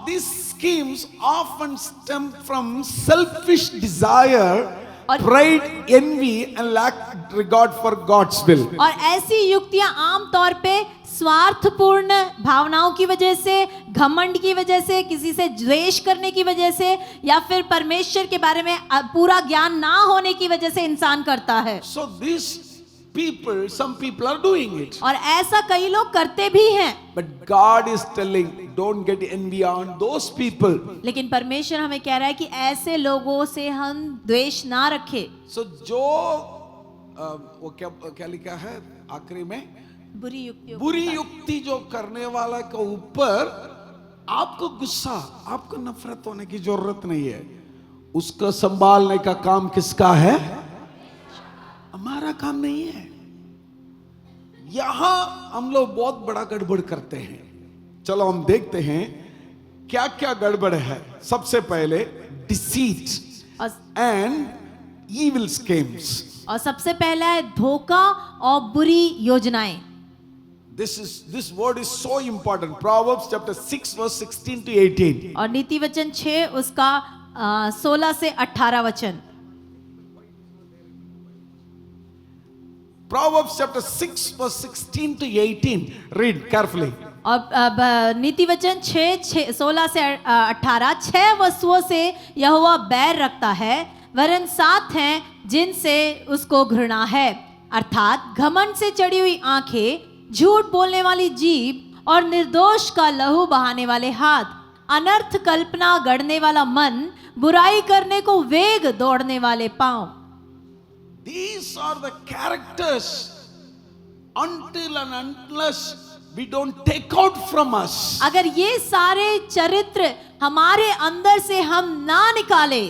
These schemes often stem from selfish desire, pride, envy and lack regard for God's will. और ऐसी युक्तियां आम तौर पे स्वार्थपूर्ण भावनाओं की वजह से, घमंड की वजह से, किसी से द्वेष करने की वजह से या फिर परमेश्वर के बारे में पूरा ज्ञान ना होने की वजह से इंसान करता है। So these people, some people are doing it. और ऐसा कई लोग करते भी हैं। But God is telling, don't get envy on those people. लेकिन परमेश्वर हमें कह रहा है कि ऐसे लोगों से हम द्वेष ना रखें। So जो वो क्या लिखा है आखिरी में, बुरी युक्ति जो करने वाला के ऊपर आपको गुस्सा, आपको नफरत होने की जरूरत नहीं है। उसको संभालने का काम किसका है? हमारा काम नहीं है। यहां हम लोग बहुत बड़ा गड़बड़ करते हैं। चलो हम देखते हैं क्या क्या गड़बड़ है। सबसे पहले डिसीट एंड इविल स्कीम्स। और सबसे पहला है धोखा और बुरी योजनाएं। This word is so important. Proverbs chapter 6 verse 16 to 18. और नीति वचन 6 उसका 16 से 18 वचन। Proverbs chapter 6 verse 16 to 18. Read carefully. और नीति वचन 16 से 18, 6 वस्तुओं से यहोवा बैर रखता है, वरन 7 हैं जिनसे उसको घृणा है, अर्थात घमंड से चढ़ी हुई आंखें, झूठ बोलने वाली जीभ और निर्दोष का लहू बहाने वाले हाथ, अनर्थ कल्पना गढ़ने वाला मन, बुराई करने को वेग दौड़ने वाले पांव। These are the characters until and unless we don't take out from us. अगर ये सारे चरित्र हमारे अंदर से हम ना निकाले,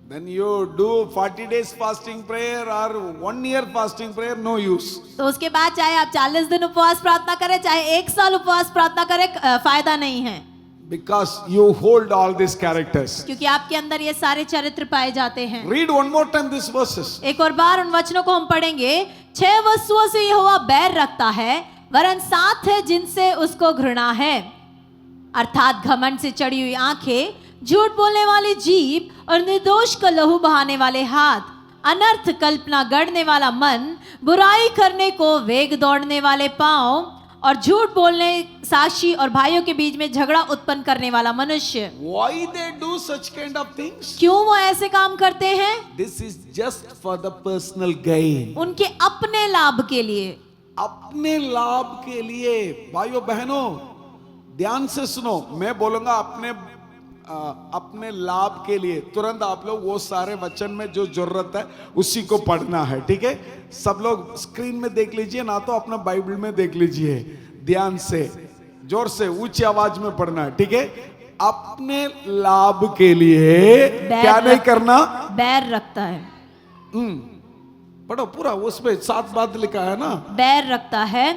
then you do 40 days fasting prayer or 1 year fasting prayer, no use. तो उसके बाद चाहे आप 40 दिन उपवास प्रार्थना करें, चाहे 1 साल उपवास प्रार्थना करें, फायदा नहीं है। Because you hold all these characters. क्योंकि आपके अंदर ये सारे चरित्र पाए जाते हैं। Read one more time these verses. एक और बार उन वचनों को हम पढ़ेंगे। 6 वस्तुओं से यहोवा बैर रखता है, वरन 7 है जिनसे उसको घृणा है, अर्थात घमंड से चढ़ी हुई आंखें, झूठ बोलने वाली जीभ और निर्दोष का लहू बहाने वाले हाथ, अनर्थ कल्पना गढ़ने वाला मन, बुराई करने को वेग दौड़ने वाले पांव और झूठ बोलने साक्षी और भाइयों के बीच में झगड़ा उत्पन्न करने वाला मनुष्य। Why they do such kind of things? क्यों वो ऐसे काम करते हैं? This is just for the personal gain. उनके अपने लाभ के लिए। अपने लाभ के लिए। भाइयों बहनों ध्यान से सुनो, मैं बोलूंगा अपने लाभ के लिए। तुरंत आप लोग वो सारे वचन में जो जरूरत है उसी को पढ़ना है, ठीक है? सब लोग स्क्रीन में देख लीजिए, ना तो अपना बाइबल में देख लीजिए। ध्यान से, जोर से, ऊंची आवाज में पढ़ना है, ठीक है? अपने लाभ के लिए क्या नहीं करना? बैर रखता है। पढ़ो पूरा, उसमें 7 बात लिखा है ना। बैर रखता है,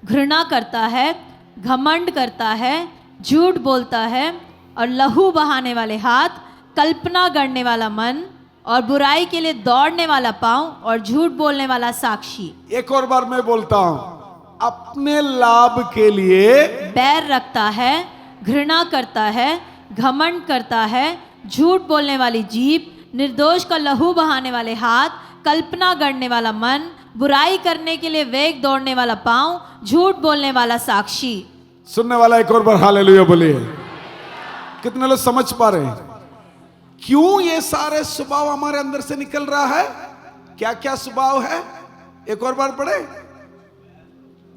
घृणा करता है, घमंड करता है, झूठ बोलता है और लहू बहाने वाले हाथ, कल्पना गढ़ने वाला मन और बुराई के लिए दौड़ने वाला पांव और झूठ बोलने वाला साक्षी। एक और बार मैं बोलता हूं, अपने लाभ के लिए बैर रखता है, घृणा करता है, घमंड करता है, झूठ बोलने वाली जीभ, निर्दोष का लहू बहाने वाले हाथ, कल्पना गढ़ने वाला मन, बुराई करने के लिए वेग दौड़ने वाला पांव, झूठ बोलने वाला साक्षी। सुनने वाला एक और बार हालेलुया बोलिए। कितने लोग समझ पा रहे हैं क्यों ये सारे स्वभाव हमारे अंदर से निकल रहा है? क्या क्या स्वभाव है? एक और बार पढ़े।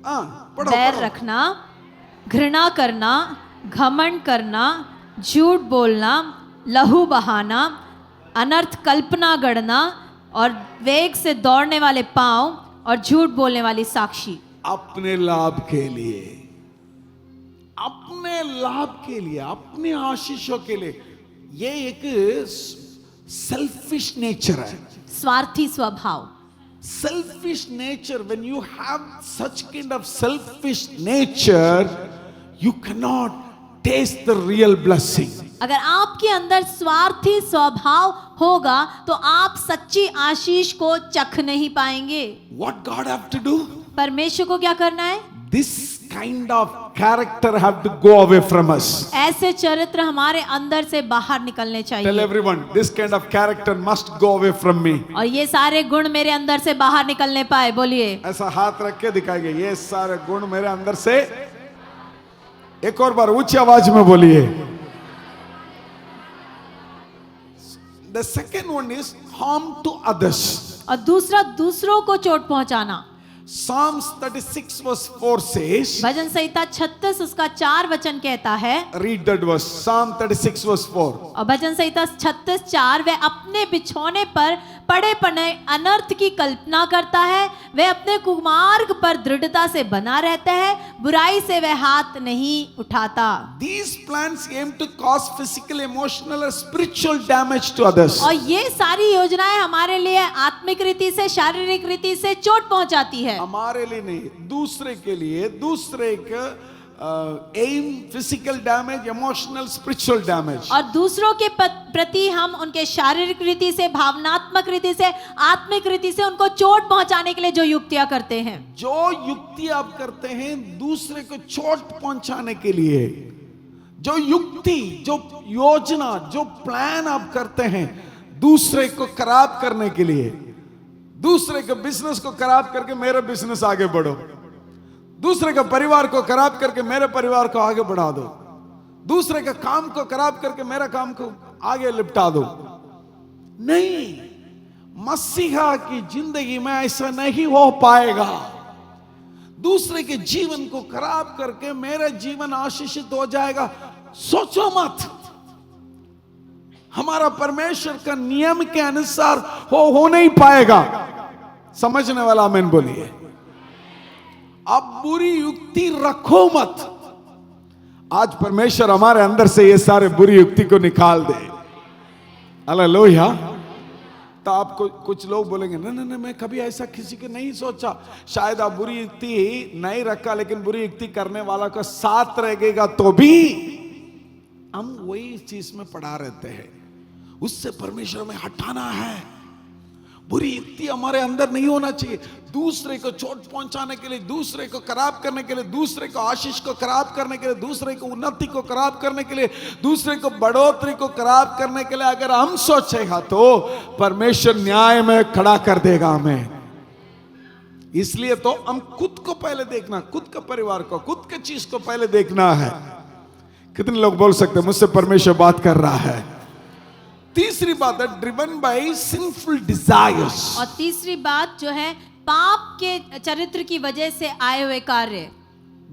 पढ़ो। बैर रखना, घृणा करना, घमंड करना, झूठ बोलना, लहू बहाना, अनर्थ कल्पना गढ़ना और वेग से दौड़ने वाले पांव और झूठ बोलने वाली साक्षी। अपने लाभ के लिए, अपने लाभ के लिए, अपने आशीषों के लिए। ये एक सेल्फिश नेचर है, स्वार्थी स्वभाव। selfish nature. When you have such kind of selfish nature, you cannot taste the real blessing. अगर आपके अंदर स्वार्थी स्वभाव होगा तो आप सच्ची आशीष को चख नहीं पाएंगे। What God have to do? परमेश्वर को क्या करना है? This kind of character have to go away from us. ऐसे चरित्र हमारे अंदर से बाहर निकलने Tell चाहिए। everyone, this kind of character must go away from me. और ये सारे गुण मेरे अंदर से बाहर निकलने पाए। बोलिए। ऐसा हाथ रख के दिखाएंगे, ये सारे गुण मेरे अंदर से। एक और बार ऊंची आवाज में बोलिए। The second one is harm to others. और दूसरा, दूसरों को चोट पहुंचाना। Psalms 36 verse 4 says, भजन संहिता 36 उसका 4 वचन कहता है। read that verse, Psalm 36 verse 4. और भजन संहिता 36:4, वह अपने बिछौने पर पड़े पड़े अनर्थ की कल्पना करता है, वह अपने कुमार्ग पर दृढ़ता से बना रहता है, बुराई से वह हाथ नहीं उठाता। These plans aim to cause physical, emotional or spiritual damage to others. और ये सारी योजनाएं हमारे लिए आत्मिक रीति से, शारीरिक रीति से चोट पहुंचाती है। हमारे लिए नहीं, दूसरे के लिए, दूसरे का एम physical damage, emotional, spiritual damage. और दूसरों के प्रति हम उनके शारीरिक रीति से, भावनात्मक रीति से, आत्मिक रीति से उनको चोट पहुंचाने के लिए जो युक्तियां करते हैं, जो युक्ति आप करते हैं दूसरे को चोट पहुंचाने के लिए, जो युक्ति, जो योजना, जो प्लान आप करते हैं दूसरे को खराब करने के लिए, दूसरे के बिजनेस को खराब करके मेरा बिजनेस आगे बढ़ो, दूसरे का परिवार को खराब करके मेरे परिवार को आगे बढ़ा दो, दूसरे का काम को खराब करके मेरा काम को आगे लिपटा दो। नहीं, मसीहा की जिंदगी में ऐसा नहीं हो पाएगा। दूसरे के जीवन को खराब करके मेरा जीवन आशीषित हो जाएगा, सोचो मत। हमारा परमेश्वर का नियम के अनुसार हो नहीं पाएगा। समझने वाला आमीन बोलिए। अब बुरी युक्ति रखो मत। आज परमेश्वर हमारे अंदर से ये सारे बुरी युक्ति को निकाल दे। हालेलुया। तो आपको कुछ लोग बोलेंगे नहीं, मैं कभी ऐसा किसी को नहीं सोचा। शायद आप बुरी युक्ति नहीं रखा, लेकिन बुरी युक्ति करने वाला का साथ रहेगा तो भी हम वही चीज में पड़ा रहते हैं। उससे परमेश्वर में हटाना है, बुरी युक्ति हमारे अंदर नहीं होना चाहिए। दूसरे को चोट पहुंचाने के लिए, दूसरे को खराब करने के लिए, दूसरे को आशीष को खराब करने के लिए, दूसरे को उन्नति को खराब करने के लिए, दूसरे को बढ़ोतरी को खराब करने के लिए अगर हम सोचेगा तो परमेश्वर न्याय में खड़ा कर देगा हमें। इसलिए तो हम खुद को पहले देखना, खुद के परिवार को, खुद के चीज को पहले देखना है। कितने लोग बोल सकते हैं मुझसे परमेश्वर बात कर रहा है? तीसरी बात है ड्रिवन बाय सिंफुल डिजायर्स। और तीसरी बात जो है पाप के चरित्र की वजह से आए हुए कार्य।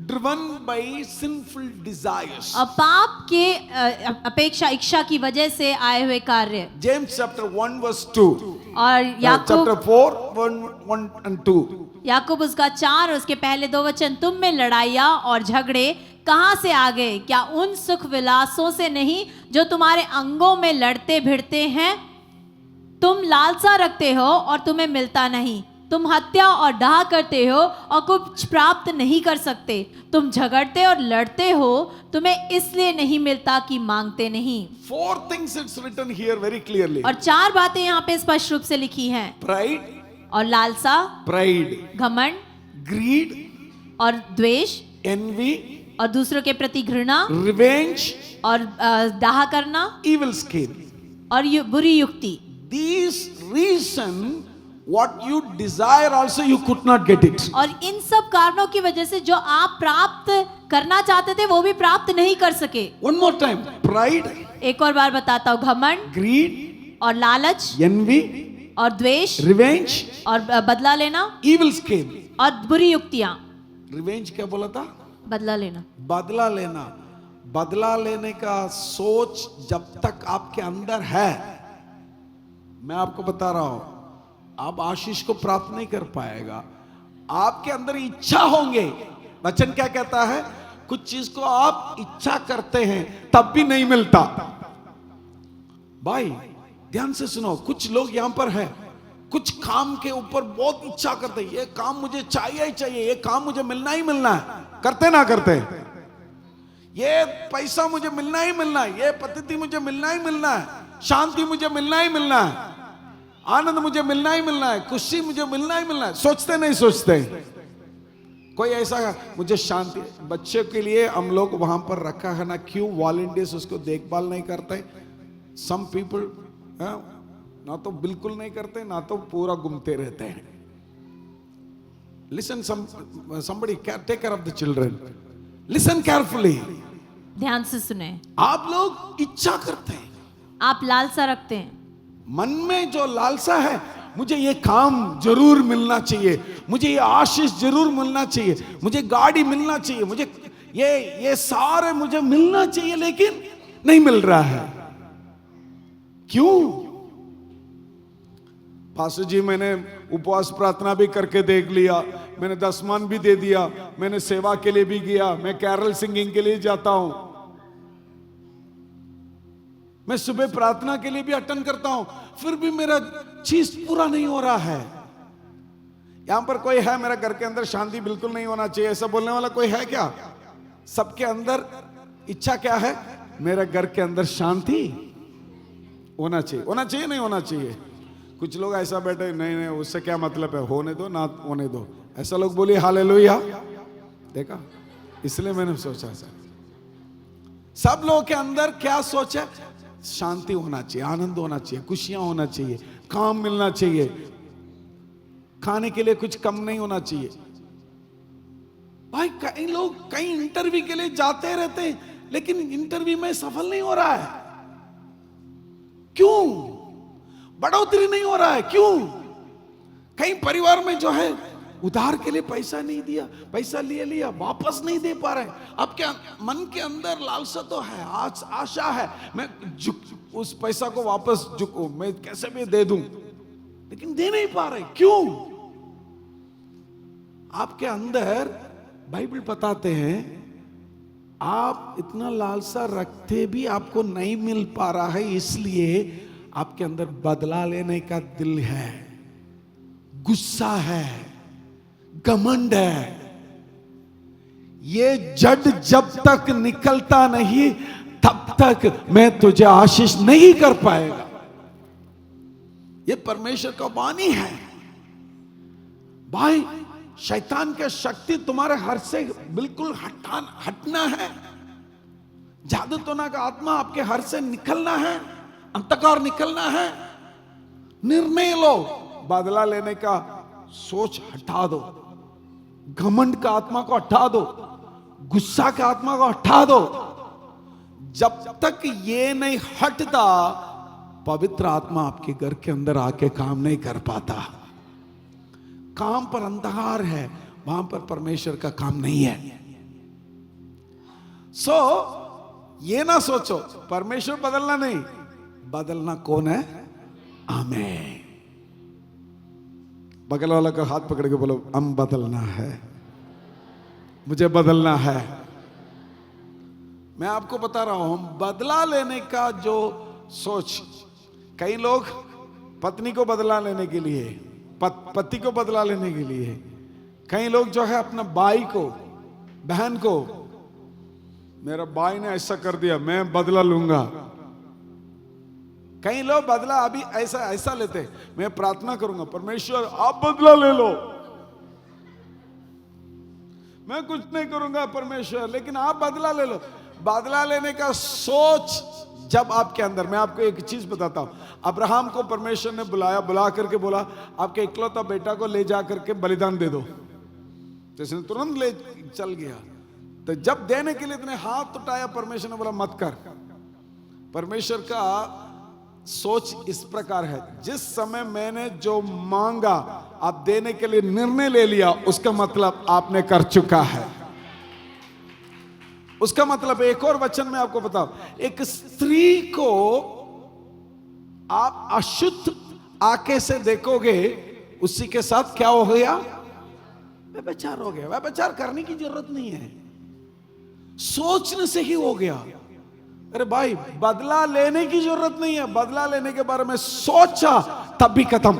ड्रिवन बाय सिंफुल डिजायर्स, और पाप के अपेक्षा इच्छा की वजह से आए हुए कार्य। जेम्स चैप्टर 1 वर्स 2 और याकूब चैप्टर 4 1 and 2। याकूब उसका 4 उसके पहले 2 वचन, तुम में लड़ाइयाँ और झगड़े कहाँ से आ गए? क्या उन सुख विलासों से नहीं जो तुम्हारे अंगों में लड़ते भिड़ते हैं? तुम लालसा रखते हो और तुम्हें मिलता नहीं, तुम हत्या और डाह करते हो और कुछ प्राप्त नहीं कर सकते, तुम झगड़ते और लड़ते हो, तुम्हें इसलिए नहीं मिलता कि मांगते नहीं। 4 things it's written here very clearly। और 4 बातें यहाँ पे स्पष्ट रूप से लिखी हैं। प्राइड और लालसा, प्राइड, घमंड, ग्रीड और द्वेष, एनवी और दूसरों के प्रति घृणा, रिवेंज और डाह करना, evil scheme। और बुरी युक्ति। These reason what you desire also you could not get it। और इन सब कारणों की वजह से जो आप प्राप्त करना चाहते थे वो भी प्राप्त नहीं कर सके। One more time, pride, एक और बार बताता हूँ, घमंड greed, और लालच, envy, और द्वेष, revenge, और बदला लेना, evil scheme। और बुरी युक्तियां। रिवेंज क्या बोला था? बदला लेना। बदला लेना। बदला लेने का सोच जब तक आपके अंदर है, मैं आपको बता रहा हूं, आप आशीष को प्राप्त नहीं कर पाएगा। आपके अंदर इच्छा होंगे। वचन क्या कहता है? कुछ चीज को आप इच्छा करते हैं तब भी नहीं मिलता। भाई ध्यान से सुनो, कुछ लोग यहां पर है, कुछ काम के ऊपर बहुत इच्छा करते हैं, ये काम मुझे चाहिए ही चाहिए, ये काम मुझे मिलना ही मिलना है। करते ना करते? ये पैसा मुझे मिलना ही मिलना है, ये पद्धति मुझे मिलना ही मिलना है, शांति मुझे मिलना ही मिलना है, आनंद मुझे मिलना ही मिलना है, खुशी मुझे मिलना ही मिलना है। सोचते नहीं सोचते? कोई ऐसा मुझे शांति, बच्चे के लिए हम लोग वहां पर रखा है ना, क्यों वॉलंटियर्स उसको देखभाल नहीं करते? सम पीपल ना तो बिल्कुल नहीं करते, ना तो पूरा घूमते रहते हैं। Listen, somebody take care of the children. Listen carefully. ध्यान से सुने। आप लोग इच्छा करते हैं, आप लालसा रखते हैं, मन में जो लालसा है, मुझे ये काम जरूर मिलना चाहिए, मुझे ये आशीष जरूर मिलना चाहिए, मुझे गाड़ी मिलना चाहिए, मुझे ये सारे मुझे मिलना चाहिए, लेकिन नहीं मिल रहा है। क्यों? पास्टर जी मैंने उपवास प्रार्थना भी करके देख लिया, मैंने दसमान भी दे दिया, मैंने सेवा के लिए भी गया, मैं कैरल सिंगिंग के लिए जाता हूं, मैं सुबह प्रार्थना के लिए भी अटेंड करता हूं, फिर भी मेरा चीज पूरा नहीं हो रहा है। यहां पर कोई है मेरा घर के अंदर शांति बिल्कुल नहीं होना चाहिए, ऐसा बोलने वाला कोई है क्या? सबके अंदर इच्छा क्या है? मेरे घर के अंदर शांति होना चाहिए। होना चाहिए नहीं होना चाहिए? कुछ लोग ऐसा बैठे, नहीं नहीं उससे क्या मतलब है, होने दो ना होने दो, ऐसा लोग बोलिए हालेलुया। देखा, इसलिए मैंने सोचा सर, सब लोगों के अंदर क्या सोच है? शांति होना चाहिए, आनंद होना चाहिए, खुशियां होना चाहिए, काम मिलना चाहिए, खाने के लिए कुछ कम नहीं होना चाहिए। भाई कई लोग कई इंटरव्यू के लिए जाते रहते हैं, लेकिन इंटरव्यू में सफल नहीं हो रहा है। क्यों? बढ़ोतरी नहीं हो रहा है। क्यों? कई परिवार में जो है उधार के लिए पैसा नहीं दिया, पैसा ले लिया, वापस नहीं दे पा रहे। अब क्या मन के अंदर लालसा तो है, आशा है, मैं उस पैसा को वापस मैं कैसे भी दे दूं, लेकिन दे नहीं पा रहे। क्यों? आपके अंदर बाइबल बताते हैं, आप इतना लालसा रखते भी आपको नहीं मिल पा रहा है, इसलिए आपके अंदर बदला लेने का दिल है, गुस्सा है, घमंड है। ये जड़ जब तक निकलता नहीं तब तक मैं तुझे आशीष नहीं कर पाएगा। ये परमेश्वर का वाणी है। भाई शैतान के शक्ति तुम्हारे हर से बिल्कुल हटना है। जादू टोना का आत्मा आपके हर से निकलना है, अंधकार निकलना है। निर्णय लो, बदला लेने का सोच हटा दो, घमंड का आत्मा को हटा दो, गुस्सा के आत्मा को हटा दो। जब तक ये नहीं हटता, पवित्र आत्मा आपके घर के अंदर आके काम नहीं कर पाता। काम पर अंधकार है, वहां पर परमेश्वर का काम नहीं है। ये ना सोचो परमेश्वर बदलना नहीं, बदलना कौन है? आमेन। बगल वाला का हाथ पकड़ के बोलो, हम बदलना है, मुझे बदलना है। मैं आपको बता रहा हूं, बदला लेने का जो सोच, कई लोग पत्नी को बदला लेने के लिए, पति को बदला लेने के लिए, कई लोग जो है अपना भाई को, बहन को, मेरा भाई ने ऐसा कर दिया मैं बदला लूंगा। कई लोग बदला अभी ऐसा लेते, मैं प्रार्थना करूंगा परमेश्वर आप बदला ले लो, मैं कुछ नहीं करूंगा परमेश्वर, लेकिन आप बदला ले लो। बदला लेने का सोच जब आपके अंदर, मैं आपको एक चीज बताता हूं, अब्राहम को परमेश्वर ने बुला करके बोला आपके इकलौता बेटा को ले जा करके बलिदान दे दो, तो इसने तुरंत ले चल गया। तो जब देने के लिए इतने हाथ उठाया, परमेश्वर ने बोला मत कर। परमेश्वर का सोच इस प्रकार है, जिस समय मैंने जो मांगा आप देने के लिए निर्णय ले लिया, उसका मतलब आपने कर चुका है। उसका मतलब एक और वचन में आपको बताओ, एक स्त्री को आप अशुद्ध आंखें से देखोगे, उसी के साथ क्या हो गया? व्यभिचार हो गया। व्यभिचार करने की जरूरत नहीं है, सोचने से ही हो गया। अरे भाई बदला लेने की जरूरत नहीं है, बदला लेने के बारे में सोचा तब भी खत्म।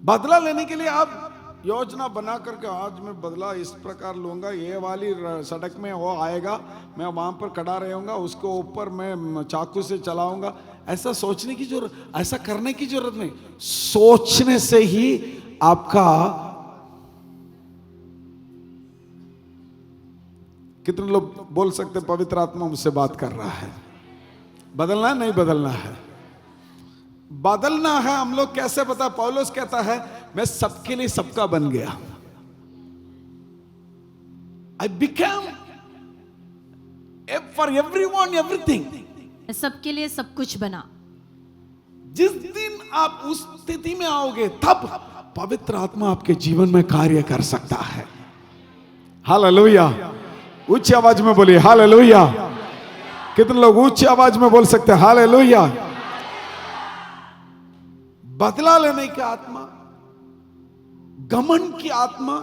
बदला लेने के लिए आप योजना बना करके आज मैं बदला इस प्रकार लूंगा, ये वाली सड़क में वो आएगा, मैं वहां पर खड़ा रहूंगा, उसको ऊपर मैं चाकू से चलाऊंगा, ऐसा सोचने की जरूरत, ऐसा करने की जरूरत नहीं। सोचने से ही आपका, कितने लोग बोल सकते पवित्र आत्मा मुझसे बात कर रहा है? बदलना नहीं बदलना है, बदलना है। हम लोग कैसे पता? पौलुस कहता है मैं सबके लिए सबका बन गया, I become for everyone everything. सबके लिए सब कुछ बना। जिस दिन आप उस स्थिति में आओगे, तब पवित्र आत्मा आपके जीवन में कार्य कर सकता है। हालेलुया। ऊंची आवाज में बोलिए हालेलुया। कितने लोग ऊंची आवाज में बोल सकते हैं हालेलुया? बदला लेने की आत्मा, घमंड की आत्मा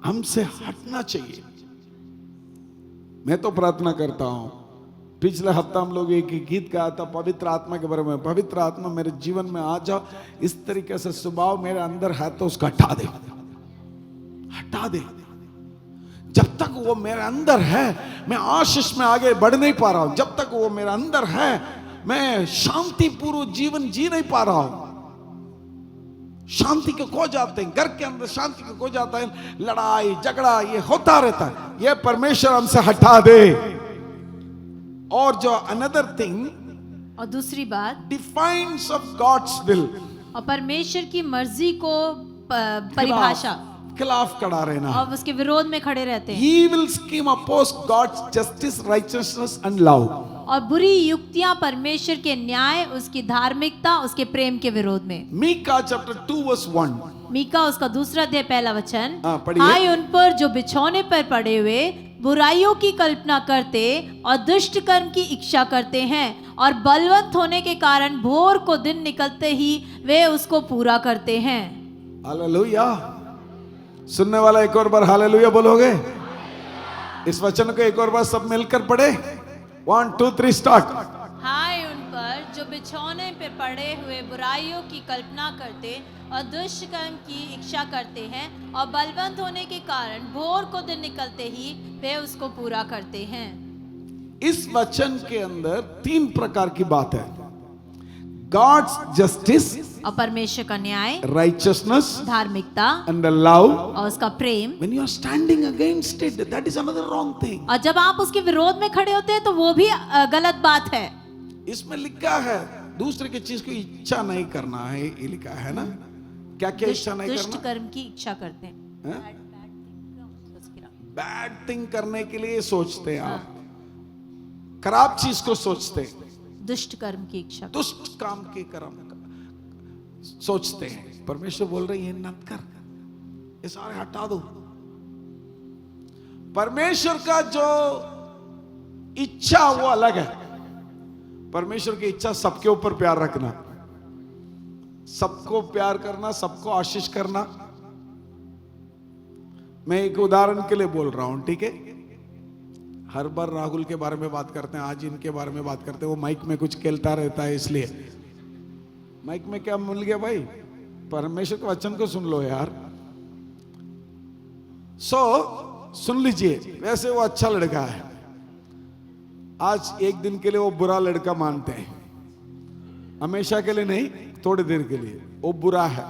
हमसे हटना चाहिए। मैं तो प्रार्थना करता हूं, पिछले हफ्ता हम लोग एक गीत गाया था पवित्र आत्मा के बारे में। पवित्र आत्मा मेरे जीवन में आ जाओ, इस तरीके से स्वभाव मेरे अंदर है तो उसको हटा दे, हटा दे। जब तक वो मेरे अंदर है, मैं आशीष में आगे बढ़ नहीं पा रहा हूं। जब तक वो मेरे अंदर है, मैं शांतिपूर्वक जीवन जी नहीं पा रहा हूं। शांति को खो जाते हैं, घर के अंदर शांति को खो जाता है, लड़ाई झगड़ा ये होता रहता है। ये परमेश्वर हमसे हटा दे। और जो अनदर थिंग, और दूसरी बात, डिफाइंस ऑफ गॉड्स विल, और परमेश्वर की मर्जी को परिभाषा, खिलाफ खड़ा रहना, और उसके विरोध में खड़े रहते हैं। Evil scheme oppose God's justice, righteousness and love. और बुरी युक्तियां परमेश्वर के न्याय, उसकी धार्मिकता, उसके प्रेम के विरोध में। Mika chapter 2 verse 1। मीका उसका 2 अध्याय 1 वचन, पढ़िए। हाय उन पर जो बिछौने पर पड़े हुए बुराइयों की कल्पना करते और दुष्ट कर्म की इच्छा करते हैं, और बलवंत होने के कारण भोर को दिन निकलते ही वे उसको पूरा करते हैं। हालेलुया। सुनने वाला एक और बार हालेलुया बोलोगे? इस वचन को एक और बार सब मिलकर पढ़े। 1 2 3 स्टार्ट। हाय उन पर जो बिछौने पे पड़े हुए बुराइयों की कल्पना करते और दुष्ट कर्म की इच्छा करते हैं, और बलवंत होने के कारण भोर को दिन निकलते ही वे उसको पूरा करते हैं। इस वचन के अंदर 3 प्रकार की बात है। God's justice, और परमेश्वर का न्याय, righteousness, धार्मिकता and the love. और उसका प्रेम। When you are standing against it, that is another wrong thing. और जब आप उसके विरोध में खड़े होते हैं तो वो भी गलत बात है। इसमें लिखा है दूसरे की चीज को इच्छा नहीं करना है, ये लिखा है ना। क्या क्या इच्छा नहीं दुष्ट करना? कर्म की इच्छा करते हैं। बैड थिंग करने के लिए सोचते हैं आप, खराब चीज को सोचते हैं, दुष्ट कर्म की इच्छा। दुष्ट काम के कर्म सोचते हैं। परमेश्वर बोल रहे ये मत कर, ये सारे हटा दो। परमेश्वर का जो इच्छा वो अलग है। परमेश्वर की इच्छा सबके ऊपर प्यार रखना, सबको प्यार करना, सबको आशीष करना। मैं एक उदाहरण के लिए बोल रहा हूं, ठीक है? हर बार राहुल के बारे में बात करते हैं, आज इनके बारे में बात करते हैं। वो माइक में कुछ खेलता रहता है, इसलिए माइक में क्या मिल गया भाई? परमेश्वर के वचन को सुन लो यार। सुन लीजिए। वैसे वो अच्छा लड़का है, आज एक दिन के लिए वो बुरा लड़का मानते हैं, हमेशा के लिए नहीं, थोड़ी देर के लिए। वो बुरा है,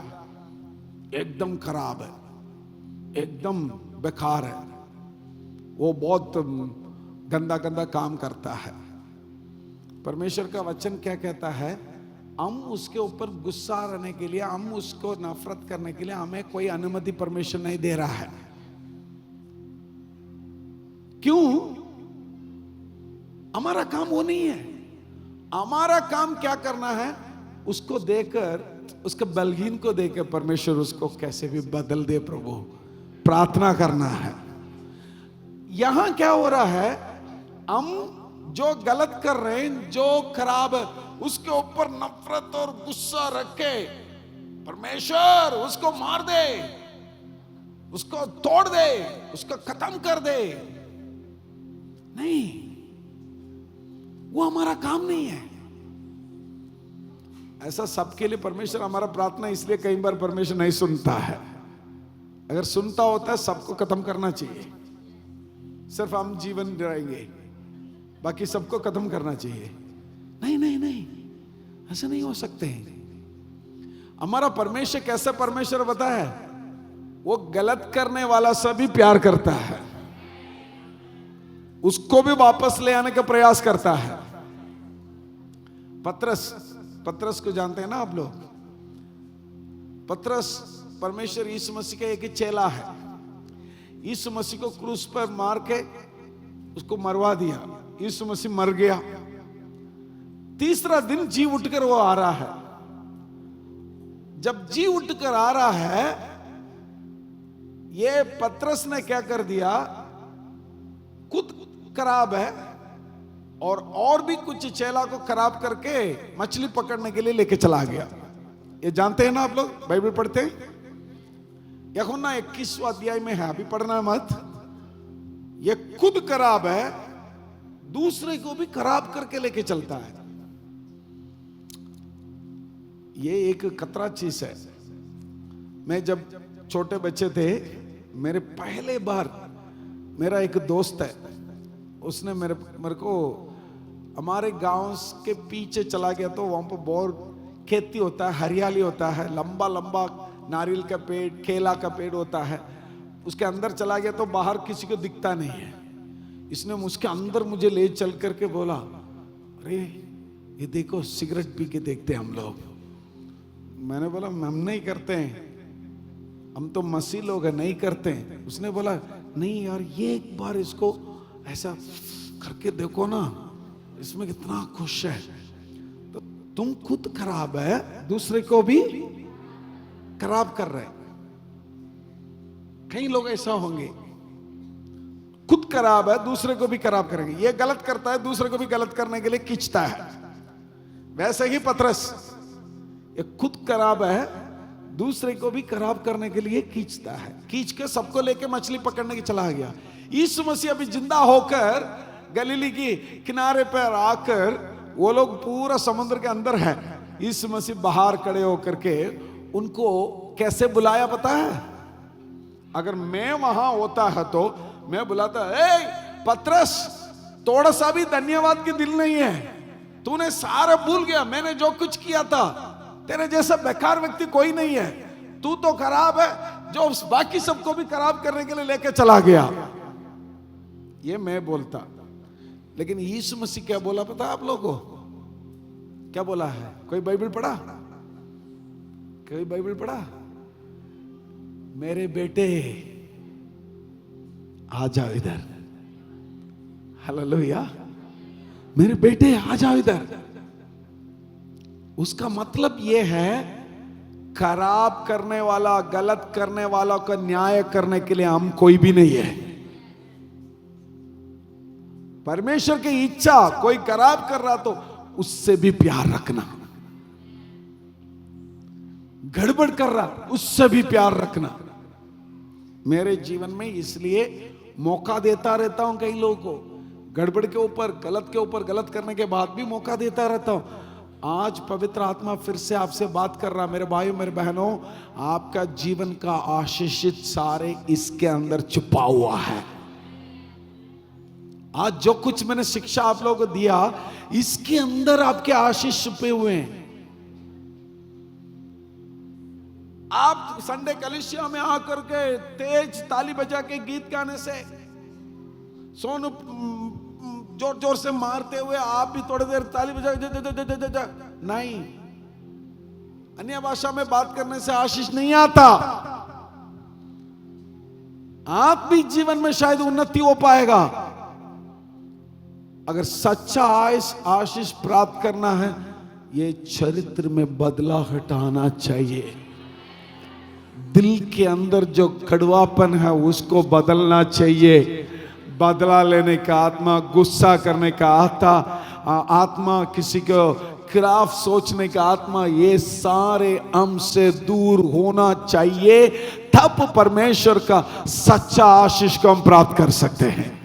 एकदम खराब है, एकदम बेकार है, वो बहुत गंदा गंदा काम करता है। परमेश्वर का वचन क्या कहता है? हम उसके ऊपर गुस्सा रहने के लिए, हम उसको नफरत करने के लिए हमें कोई अनुमति परमेश्वर नहीं दे रहा है। क्यों? हमारा काम वो नहीं है। हमारा काम क्या करना है? उसको देकर, उसके बलहीन को देकर परमेश्वर उसको कैसे भी बदल दे, प्रभु प्रार्थना करना है। यहां क्या हो रहा है? हम जो गलत कर रहे हैं, जो खराब है, उसके ऊपर नफरत और गुस्सा रख के परमेश्वर उसको मार दे, उसको तोड़ दे, उसको खत्म कर दे। नहीं, वो हमारा काम नहीं है। ऐसा सबके लिए परमेश्वर हमारा प्रार्थना इसलिए कई बार परमेश्वर नहीं सुनता है। अगर सुनता होता है सबको खत्म करना चाहिए, सिर्फ हम जीवन रहेंगे, बाकी सबको खत्म करना चाहिए। नहीं नहीं नहीं, ऐसा नहीं हो सकते। हमारा परमेश्वर कैसा परमेश्वर पता है? वो गलत करने वाला से भी प्यार करता है, उसको भी वापस ले आने का प्रयास करता है। पतरस को जानते हैं ना आप लोग? पतरस परमेश्वर यीशु मसीह का एक ही चेला है। यीशु मसीह को क्रूस पर मार के उसको मरवा दिया, यीशु मसीह मर गया। तीसरा दिन जी उठकर वो आ रहा है। जब जी उठकर आ रहा है, ये पतरस ने क्या कर दिया? खुद खराब है और भी कुछ चेला को खराब करके मछली पकड़ने के लिए लेके चला गया। ये जानते हैं ना आप लोग, बाइबल पढ़ते हैं? यूहन्ना 21वां अध्याय में है, अभी पढ़ना मत। ये खुद खराब है, दूसरे को भी खराब करके लेके चलता है। ये एक खतरा चीज है। मैं जब छोटे बच्चे थे, मेरे पहले बार मेरा एक दोस्त है, उसने मेरे को हमारे गांव के पीछे चला गया। तो वहां पर बहुत खेती होता है, हरियाली होता है, लंबा लंबा नारियल का पेड़, केला का पेड़ होता है। उसके अंदर चला गया तो बाहर किसी को दिखता नहीं है। इसने उसके अंदर मुझे ले चल करके बोला, अरे ये देखो सिगरेट पी के देखते हैं हम लोग। मैंने बोला हम नहीं करते हैं, हम तो मसीह लोग हैं, नहीं करते हैं। उसने बोला नहीं यार, ये एक बार इसको ऐसा करके देखो ना, इसमें कितना खुश है। तो तुम खुद खराब है, दूसरे को भी खराब कर रहे। कई लोग ऐसा होंगे, खुद खराब है, दूसरे को भी खराब करेंगे। ये गलत करता है, दूसरे को भी गलत करने के लिए खींचता है। वैसे ही पतरस, ये खुद खराब है, दूसरे को भी खराब करने के लिए खींचता है। खींच के सबको लेके मछली पकड़ने के चला गया। यीशु मसीह अभी जिंदा होकर गलीली की किनारे पर आकर, वो लोग पूरा समुद्र के अंदर है, यीशु मसीह बाहर खड़े होकर के उनको कैसे बुलाया पता है? अगर मैं वहां होता है तो मैं बुलाता, ए पतरस, थोड़ा सा भी धन्यवाद की दिल नहीं है? तूने सारे भूल गया, मैंने जो कुछ किया था। तेरे जैसा बेकार व्यक्ति कोई नहीं है, तू तो खराब है जो बाकी सबको भी खराब करने के लिए लेके चला गया। ये मैं बोलता, लेकिन यीशु मसीह क्या बोला पता है आप लोगों को? क्या बोला है? कोई बाइबल पढ़ा? कोई बाइबल पढ़ा? मेरे बेटे आ जाओ इधर। हालेलुया। मेरे बेटे आ जाओ इधर। उसका मतलब यह है, खराब करने वाला, गलत करने वाला का न्याय करने के लिए हम कोई भी नहीं है। परमेश्वर की इच्छा, कोई खराब कर रहा तो उससे भी प्यार रखना, गड़बड़ कर रहा उससे भी प्यार रखना। मेरे जीवन में इसलिए मौका देता रहता हूं कई लोगों को, गड़बड़ के ऊपर, गलत के ऊपर, गलत करने के बाद भी मौका देता रहता हूं। आज पवित्र आत्मा फिर से आपसे बात कर रहा, मेरे भाइयों मेरे बहनों, आपका जीवन का आशीषित सारे इसके अंदर छुपा हुआ है। आज जो कुछ मैंने शिक्षा आप लोगों को दिया, इसके अंदर आपके आशीष छुपे हुए हैं। आप संडे कलिसिया में आकर के तेज ताली बजा के गीत गाने से, सोनू जोर जोर से मारते हुए आप भी थोड़ी देर ताली बजा, नहीं, अन्य भाषा में बात करने से आशीष नहीं आता। आप भी जीवन में शायद उन्नति हो पाएगा। अगर सच्चा आशीष प्राप्त करना है, ये चरित्र में बदलाव आना चाहिए। दिल के अंदर जो कड़वापन है उसको बदलना चाहिए। बदला लेने का आत्मा, गुस्सा करने का आत्मा, किसी को खिलाफ सोचने का आत्मा, ये सारे हमसे दूर होना चाहिए। तब परमेश्वर का सच्चा आशीष को हम प्राप्त कर सकते हैं।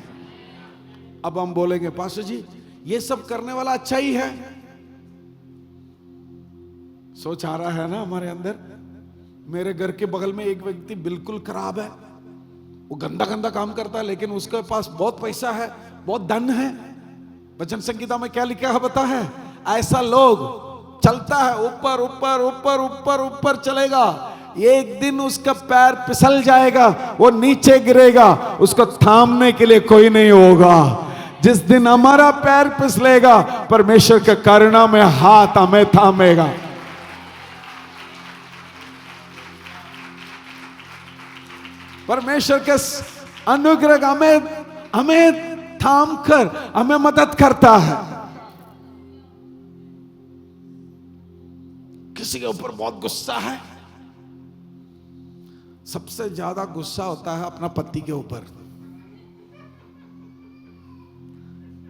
अब हम बोलेंगे पास्टर जी ये सब करने वाला अच्छा ही है। सोच आ रहा है ना हमारे अंदर। मेरे घर के बगल में एक व्यक्ति बिल्कुल खराब है, वो गंदा गंदा काम करता है, लेकिन उसके पास बहुत पैसा है, बहुत धन है। वचन संहिता में क्या लिखा है पता है? ऐसा लोग चलता है, ऊपर ऊपर ऊपर ऊपर ऊपर चलेगा, एक दिन उसका पैर फिसल जाएगा, वो नीचे गिरेगा, उसको थामने के लिए कोई नहीं होगा। जिस दिन हमारा पैर फिसलेगा, परमेश्वर के करुणा में हाथ हमें थामेगा। परमेश्वर के अनुग्रह हमें थाम कर हमें मदद करता है। किसी के ऊपर बहुत गुस्सा है, सबसे ज्यादा गुस्सा होता है अपना पति के ऊपर।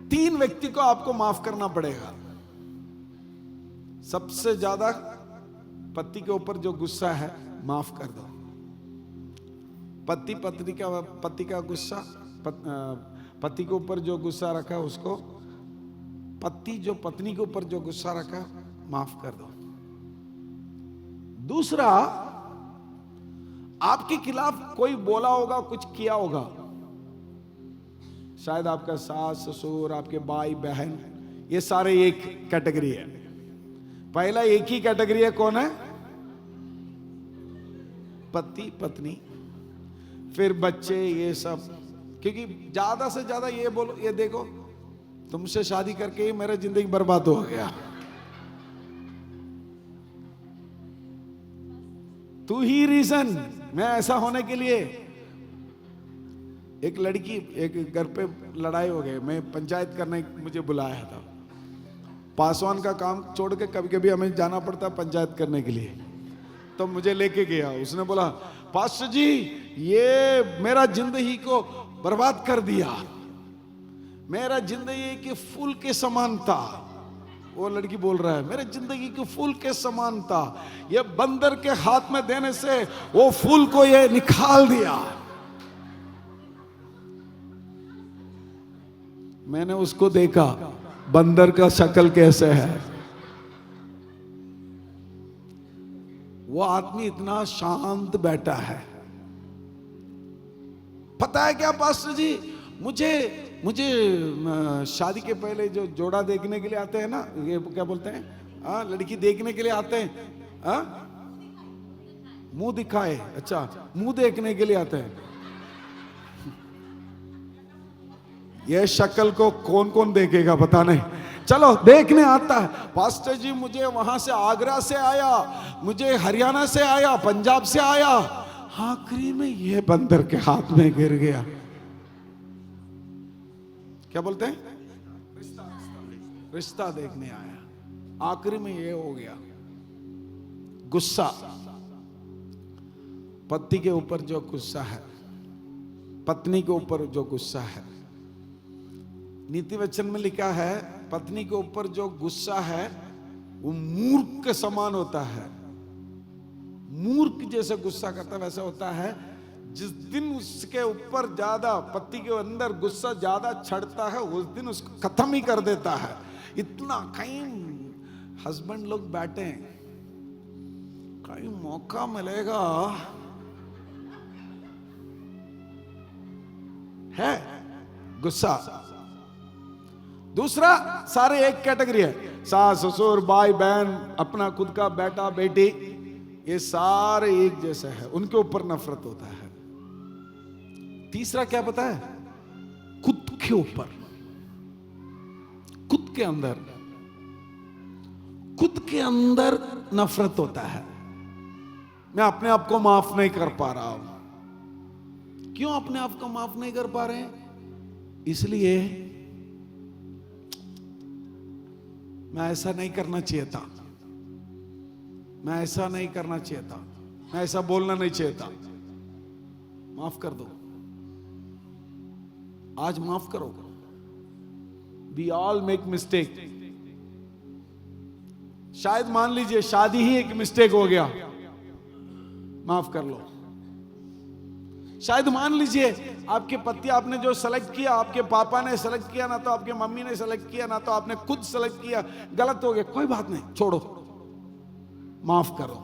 3 व्यक्ति को आपको माफ करना पड़ेगा। सबसे ज्यादा पति के ऊपर जो गुस्सा है, माफ कर दो। पति का गुस्सा, पति के ऊपर जो गुस्सा रखा उसको, पति जो पत्नी के ऊपर जो गुस्सा रखा, माफ कर दो। दूसरा, आपके खिलाफ कोई बोला होगा, कुछ किया होगा, शायद आपका सास ससुर, आपके भाई बहन, ये सारे एक कैटेगरी है। पहला एक ही कैटेगरी है, कौन है? पति पत्नी, फिर बच्चे, ये सब। क्योंकि ज्यादा से ज्यादा ये बोलो, ये देखो तुमसे शादी करके ही मेरा जिंदगी बर्बाद हो गया, तू ही रीजन। मैं ऐसा होने के लिए, एक लड़की, एक घर पे लड़ाई हो गई, मैं पंचायत करने मुझे बुलाया था। पासवान का काम छोड़ के कभी कभी हमें जाना पड़ता पंचायत करने के लिए, तो मुझे लेके गया। उसने बोला पास्टर जी ये मेरा जिंदगी को बर्बाद कर दिया, मेरा जिंदगी के फूल के समान था। वो लड़की बोल रहा है मेरे जिंदगी के फूल के समान था, ये बंदर के हाथ में देने से वो फूल को ये निकाल दिया। मैंने उसको देखा, बंदर का शक्ल कैसे है। वो आदमी इतना शांत बैठा है। पता है क्या पास्टर जी, मुझे शादी के पहले जो जोड़ा देखने के लिए आते हैं ना, ये क्या बोलते हैं, हाँ, लड़की देखने के लिए आते हैं, हाँ, मुंह दिखाए, अच्छा, मुंह देखने के लिए आते हैं। ये शक्ल को कौन कौन देखेगा पता नहीं, चलो देखने आता है। पास्टर जी मुझे वहां से आगरा से आया, मुझे हरियाणा से आया, पंजाब से आया, आखिरी में ये बंदर के हाथ में गिर गया। क्या बोलते हैं, रिश्ता देखने आया, आखिरी में ये हो गया। गुस्सा, पति के ऊपर जो गुस्सा है, पत्नी के ऊपर जो गुस्सा है, नीति वचन में लिखा है पत्नी के ऊपर जो गुस्सा है वो मूर्ख के समान होता है। मूर्ख जैसे गुस्सा करता वैसा होता है। जिस दिन उसके ऊपर ज्यादा, पति के अंदर गुस्सा ज्यादा चढ़ता है, उस दिन उसको खत्म ही कर देता है। इतना कहीं हस्बैंड लोग बैठे हैं, कहीं मौका मिलेगा है गुस्सा। दूसरा, सारे एक कैटेगरी है, सास ससुर भाई बहन, अपना खुद का बेटा बेटी, ये सारे एक जैसे है, उनके ऊपर नफरत होता है। तीसरा क्या पता है, खुद के ऊपर, खुद के अंदर नफरत होता है। मैं अपने आप को माफ नहीं कर पा रहा हूं। क्यों अपने आप को माफ नहीं कर पा रहे हैं? इसलिए मैं ऐसा नहीं करना चाहिए था, मैं ऐसा नहीं करना चाहिए था, मैं ऐसा बोलना नहीं चाहिए था। माफ कर दो, आज माफ करो। We all make mistake. शायद मान लीजिए शादी ही एक मिस्टेक हो गया, माफ कर लो। शायद मान लीजिए आपके पति, आपने जो सेलेक्ट किया, आपके पापा ने सेलेक्ट किया, ना तो आपके मम्मी ने सेलेक्ट किया, ना तो आपने खुद सेलेक्ट किया, गलत हो गया, कोई बात नहीं, छोड़ो, माफ करो।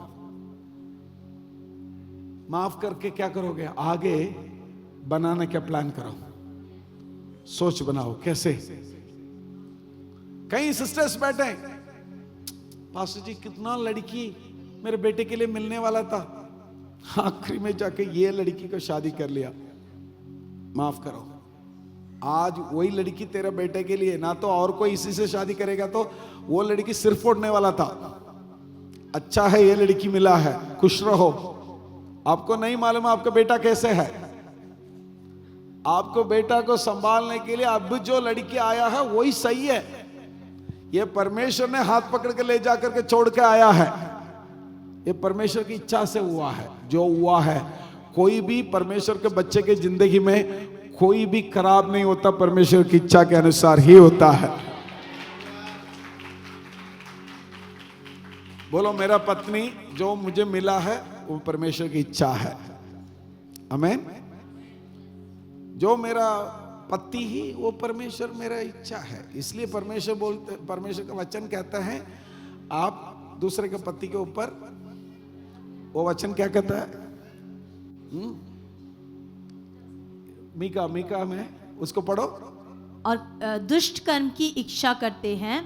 माफ करके क्या करोगे, आगे बनाने का प्लान करो, सोच बनाओ कैसे। कई सिस्टर्स बैठे, पास्टर जी कितना लड़की मेरे बेटे के लिए मिलने वाला था, आखिरी में जाके ये लड़की को शादी कर लिया। माफ करो, आज वही लड़की तेरे बेटे के लिए, ना तो और कोई इसी से शादी करेगा तो वो लड़की सिर फोड़ने वाला था। अच्छा है ये लड़की मिला है, खुश रहो। आपको नहीं मालूम आपका बेटा कैसे है, आपको बेटा को संभालने के लिए अब जो लड़की आया है वही सही है। ये परमेश्वर ने हाथ पकड़ के ले जाकर के छोड़ के आया है, ये परमेश्वर की इच्छा से हुआ है। जो हुआ है, कोई भी परमेश्वर के बच्चे के जिंदगी में कोई भी खराब नहीं होता, परमेश्वर की इच्छा के अनुसार ही होता है। बोलो, मेरा पत्नी जो मुझे मिला है वो परमेश्वर की इच्छा है। आमीन। जो मेरा पति ही वो परमेश्वर मेरा इच्छा है। इसलिए परमेश्वर बोलते, परमेश्वर का वचन कहता है आप दूसरे के पति के ऊपर, वो वचन क्या कहता है, मीका में उसको पढ़ो। और दुष्ट कर्म की इच्छा करते हैं,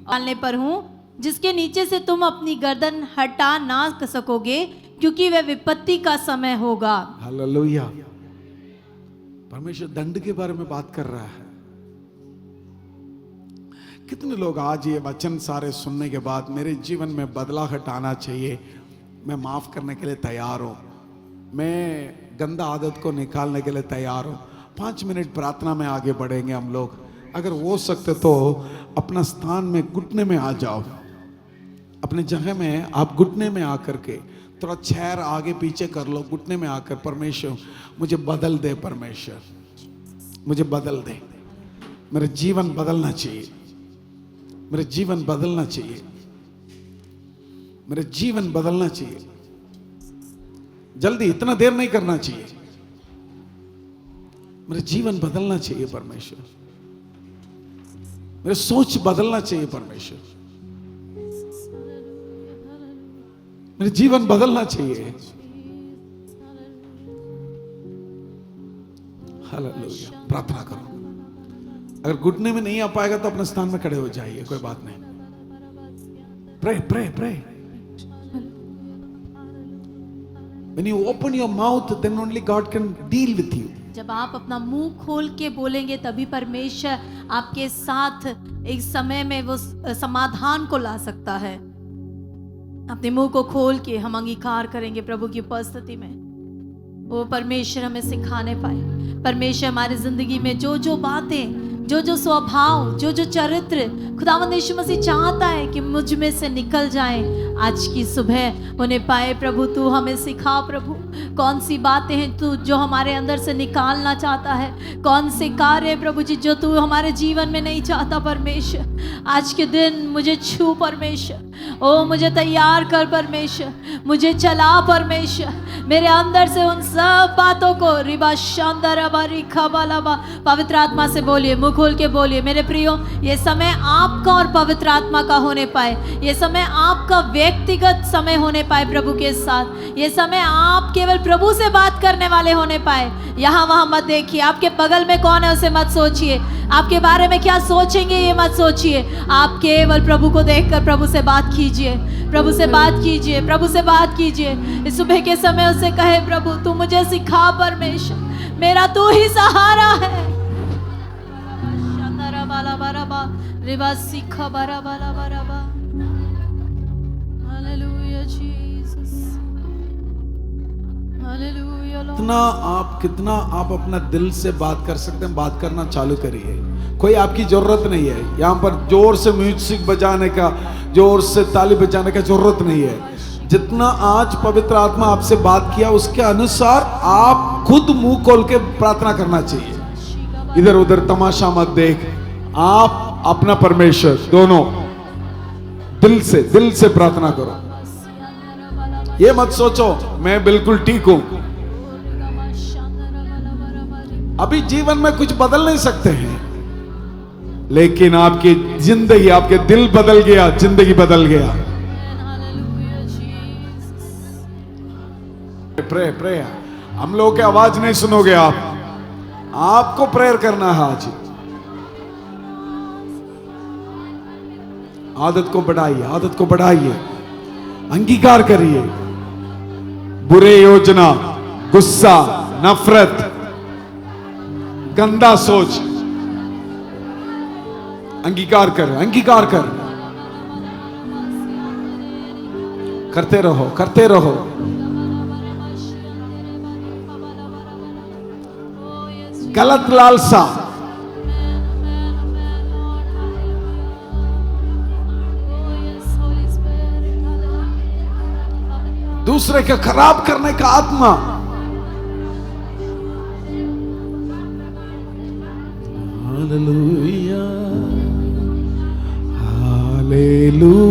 पालने पर हूं, जिसके नीचे से तुम अपनी गर्दन हटा ना सकोगे, क्योंकि वह विपत्ति का समय होगा। हालेलुया। परमेश्वर दंड के बारे में बात कर रहा है। कितने लोग आज ये वचन सारे सुनने के बाद मेरे जीवन में बदलाव आना चाहिए, मैं माफ करने के लिए तैयार हूं, मैं गंदा आदत को निकालने के लिए तैयार हूं। 5 मिनट प्रार्थना में आगे बढ़ेंगे हम लोग। अगर हो सकते तो अपना स्थान में घुटने में आ जाओ, अपने जगह में आप घुटने में आकर के थोड़ा चेहरा आगे पीछे कर लो, घुटने में आकर, परमेश्वर मुझे बदल दे, परमेश्वर मुझे बदल दे, मेरा जीवन बदलना चाहिए, मेरा जीवन बदलना चाहिए, मेरा जीवन बदलना चाहिए। जल्दी, इतना देर नहीं करना चाहिए, मेरा जीवन बदलना चाहिए परमेश्वर, मेरा सोच बदलना चाहिए परमेश्वर, मेरा जीवन बदलना चाहिए। हालेलुया। प्रार्थना करो, अगर घुटने में नहीं आ पाएगा तो अपने स्थान में खड़े हो जाइए, कोई बात नहीं। Pray pray pray. When you open your mouth, then only God can deal with you. जब आप अपना मुंह खोल के बोलेंगे तभी परमेश्वर आपके साथ एक समय में वो समाधान को ला सकता है। अपने मुंह को खोल के हम अंगीकार करेंगे प्रभु की उपस्थिति में। वो परमेश्वर हमें सिखाने पाए। परमेश्वर हमारी जिंदगी में जो जो बातें, जो जो स्वभाव, जो जो चरित्र खुदावंद यीशु मसीह चाहता है कि मुझ में से निकल जाए, आज की सुबह उन्हें पाए। प्रभु तू हमें सिखा प्रभु, कौन सी बातें हैं तू जो हमारे अंदर से निकालना चाहता है, कौन से कार्य प्रभु जी जो तू हमारे जीवन में नहीं चाहता। परमेश्वर आज के दिन मुझे छू परमेश्वर, ओ मुझे तैयार कर परमेश्वर, मुझे चला परमेश्वर, मेरे अंदर से उन सब बातों को रिबा शानदार पवित्र आत्मा से बोलिए, मुंह खोल के बोलिए। मेरे प्रियो, ये समय आपका और पवित्र आत्मा का होने पाए, ये समय आपका व्यक्तिगत समय होने पाए प्रभु के साथ, ये समय आप केवल प्रभु से बात करने वाले होने पाए। यहाँ वहां मत देखिए, आपके बगल में कौन है उसे मत सोचिए, आपके बारे में क्या सोचेंगे ये मत सोचिए। आप केवल प्रभु को देखकर प्रभु से बात कीजिए, प्रभु से बात कीजिए, प्रभु से बात कीजिए। इस सुबह के समय उसे कहे, प्रभु तू मुझे सिखा परमेश्वर, मेरा तू ही सहारा है। रिवा सीखा बारा बाला बारा बा। Hallelujah Jesus, hallelujah Lord. कितना आप अपना दिल से बात कर सकते हैं, बात करना चालू करिए। कोई आपकी जरूरत नहीं है यहाँ पर जोर से म्यूजिक बजाने का, जोर से ताली बजाने का जरूरत नहीं है। जितना आज पवित्र आत्मा आपसे बात किया उसके अनुसार आप खुद मुंह खोल के प्रार्थना करना चाहिए। इधर उधर तमाशा मत देख, आप अपना परमेश्वर दोनों दिल से प्रार्थना करो। ये मत सोचो मैं बिल्कुल ठीक हूं। अभी जीवन में कुछ बदल नहीं सकते हैं, लेकिन आपकी जिंदगी, आपके दिल बदल गया, जिंदगी बदल गया। Pray pray. हम लोगों की आवाज नहीं सुनोगे आप, आपको प्रेयर करना है आज। आदत को बढ़ाइए, आदत को बढ़ाइए, अंगीकार करिए। बुरे योजना, गुस्सा, नफरत, गंदा सोच, अंगीकार कर, अंगीकार कर, करते रहो, करते रहो। गलत लालसा, दूसरे के खराब करने का आत्मा, हालेलुया हालेलुया।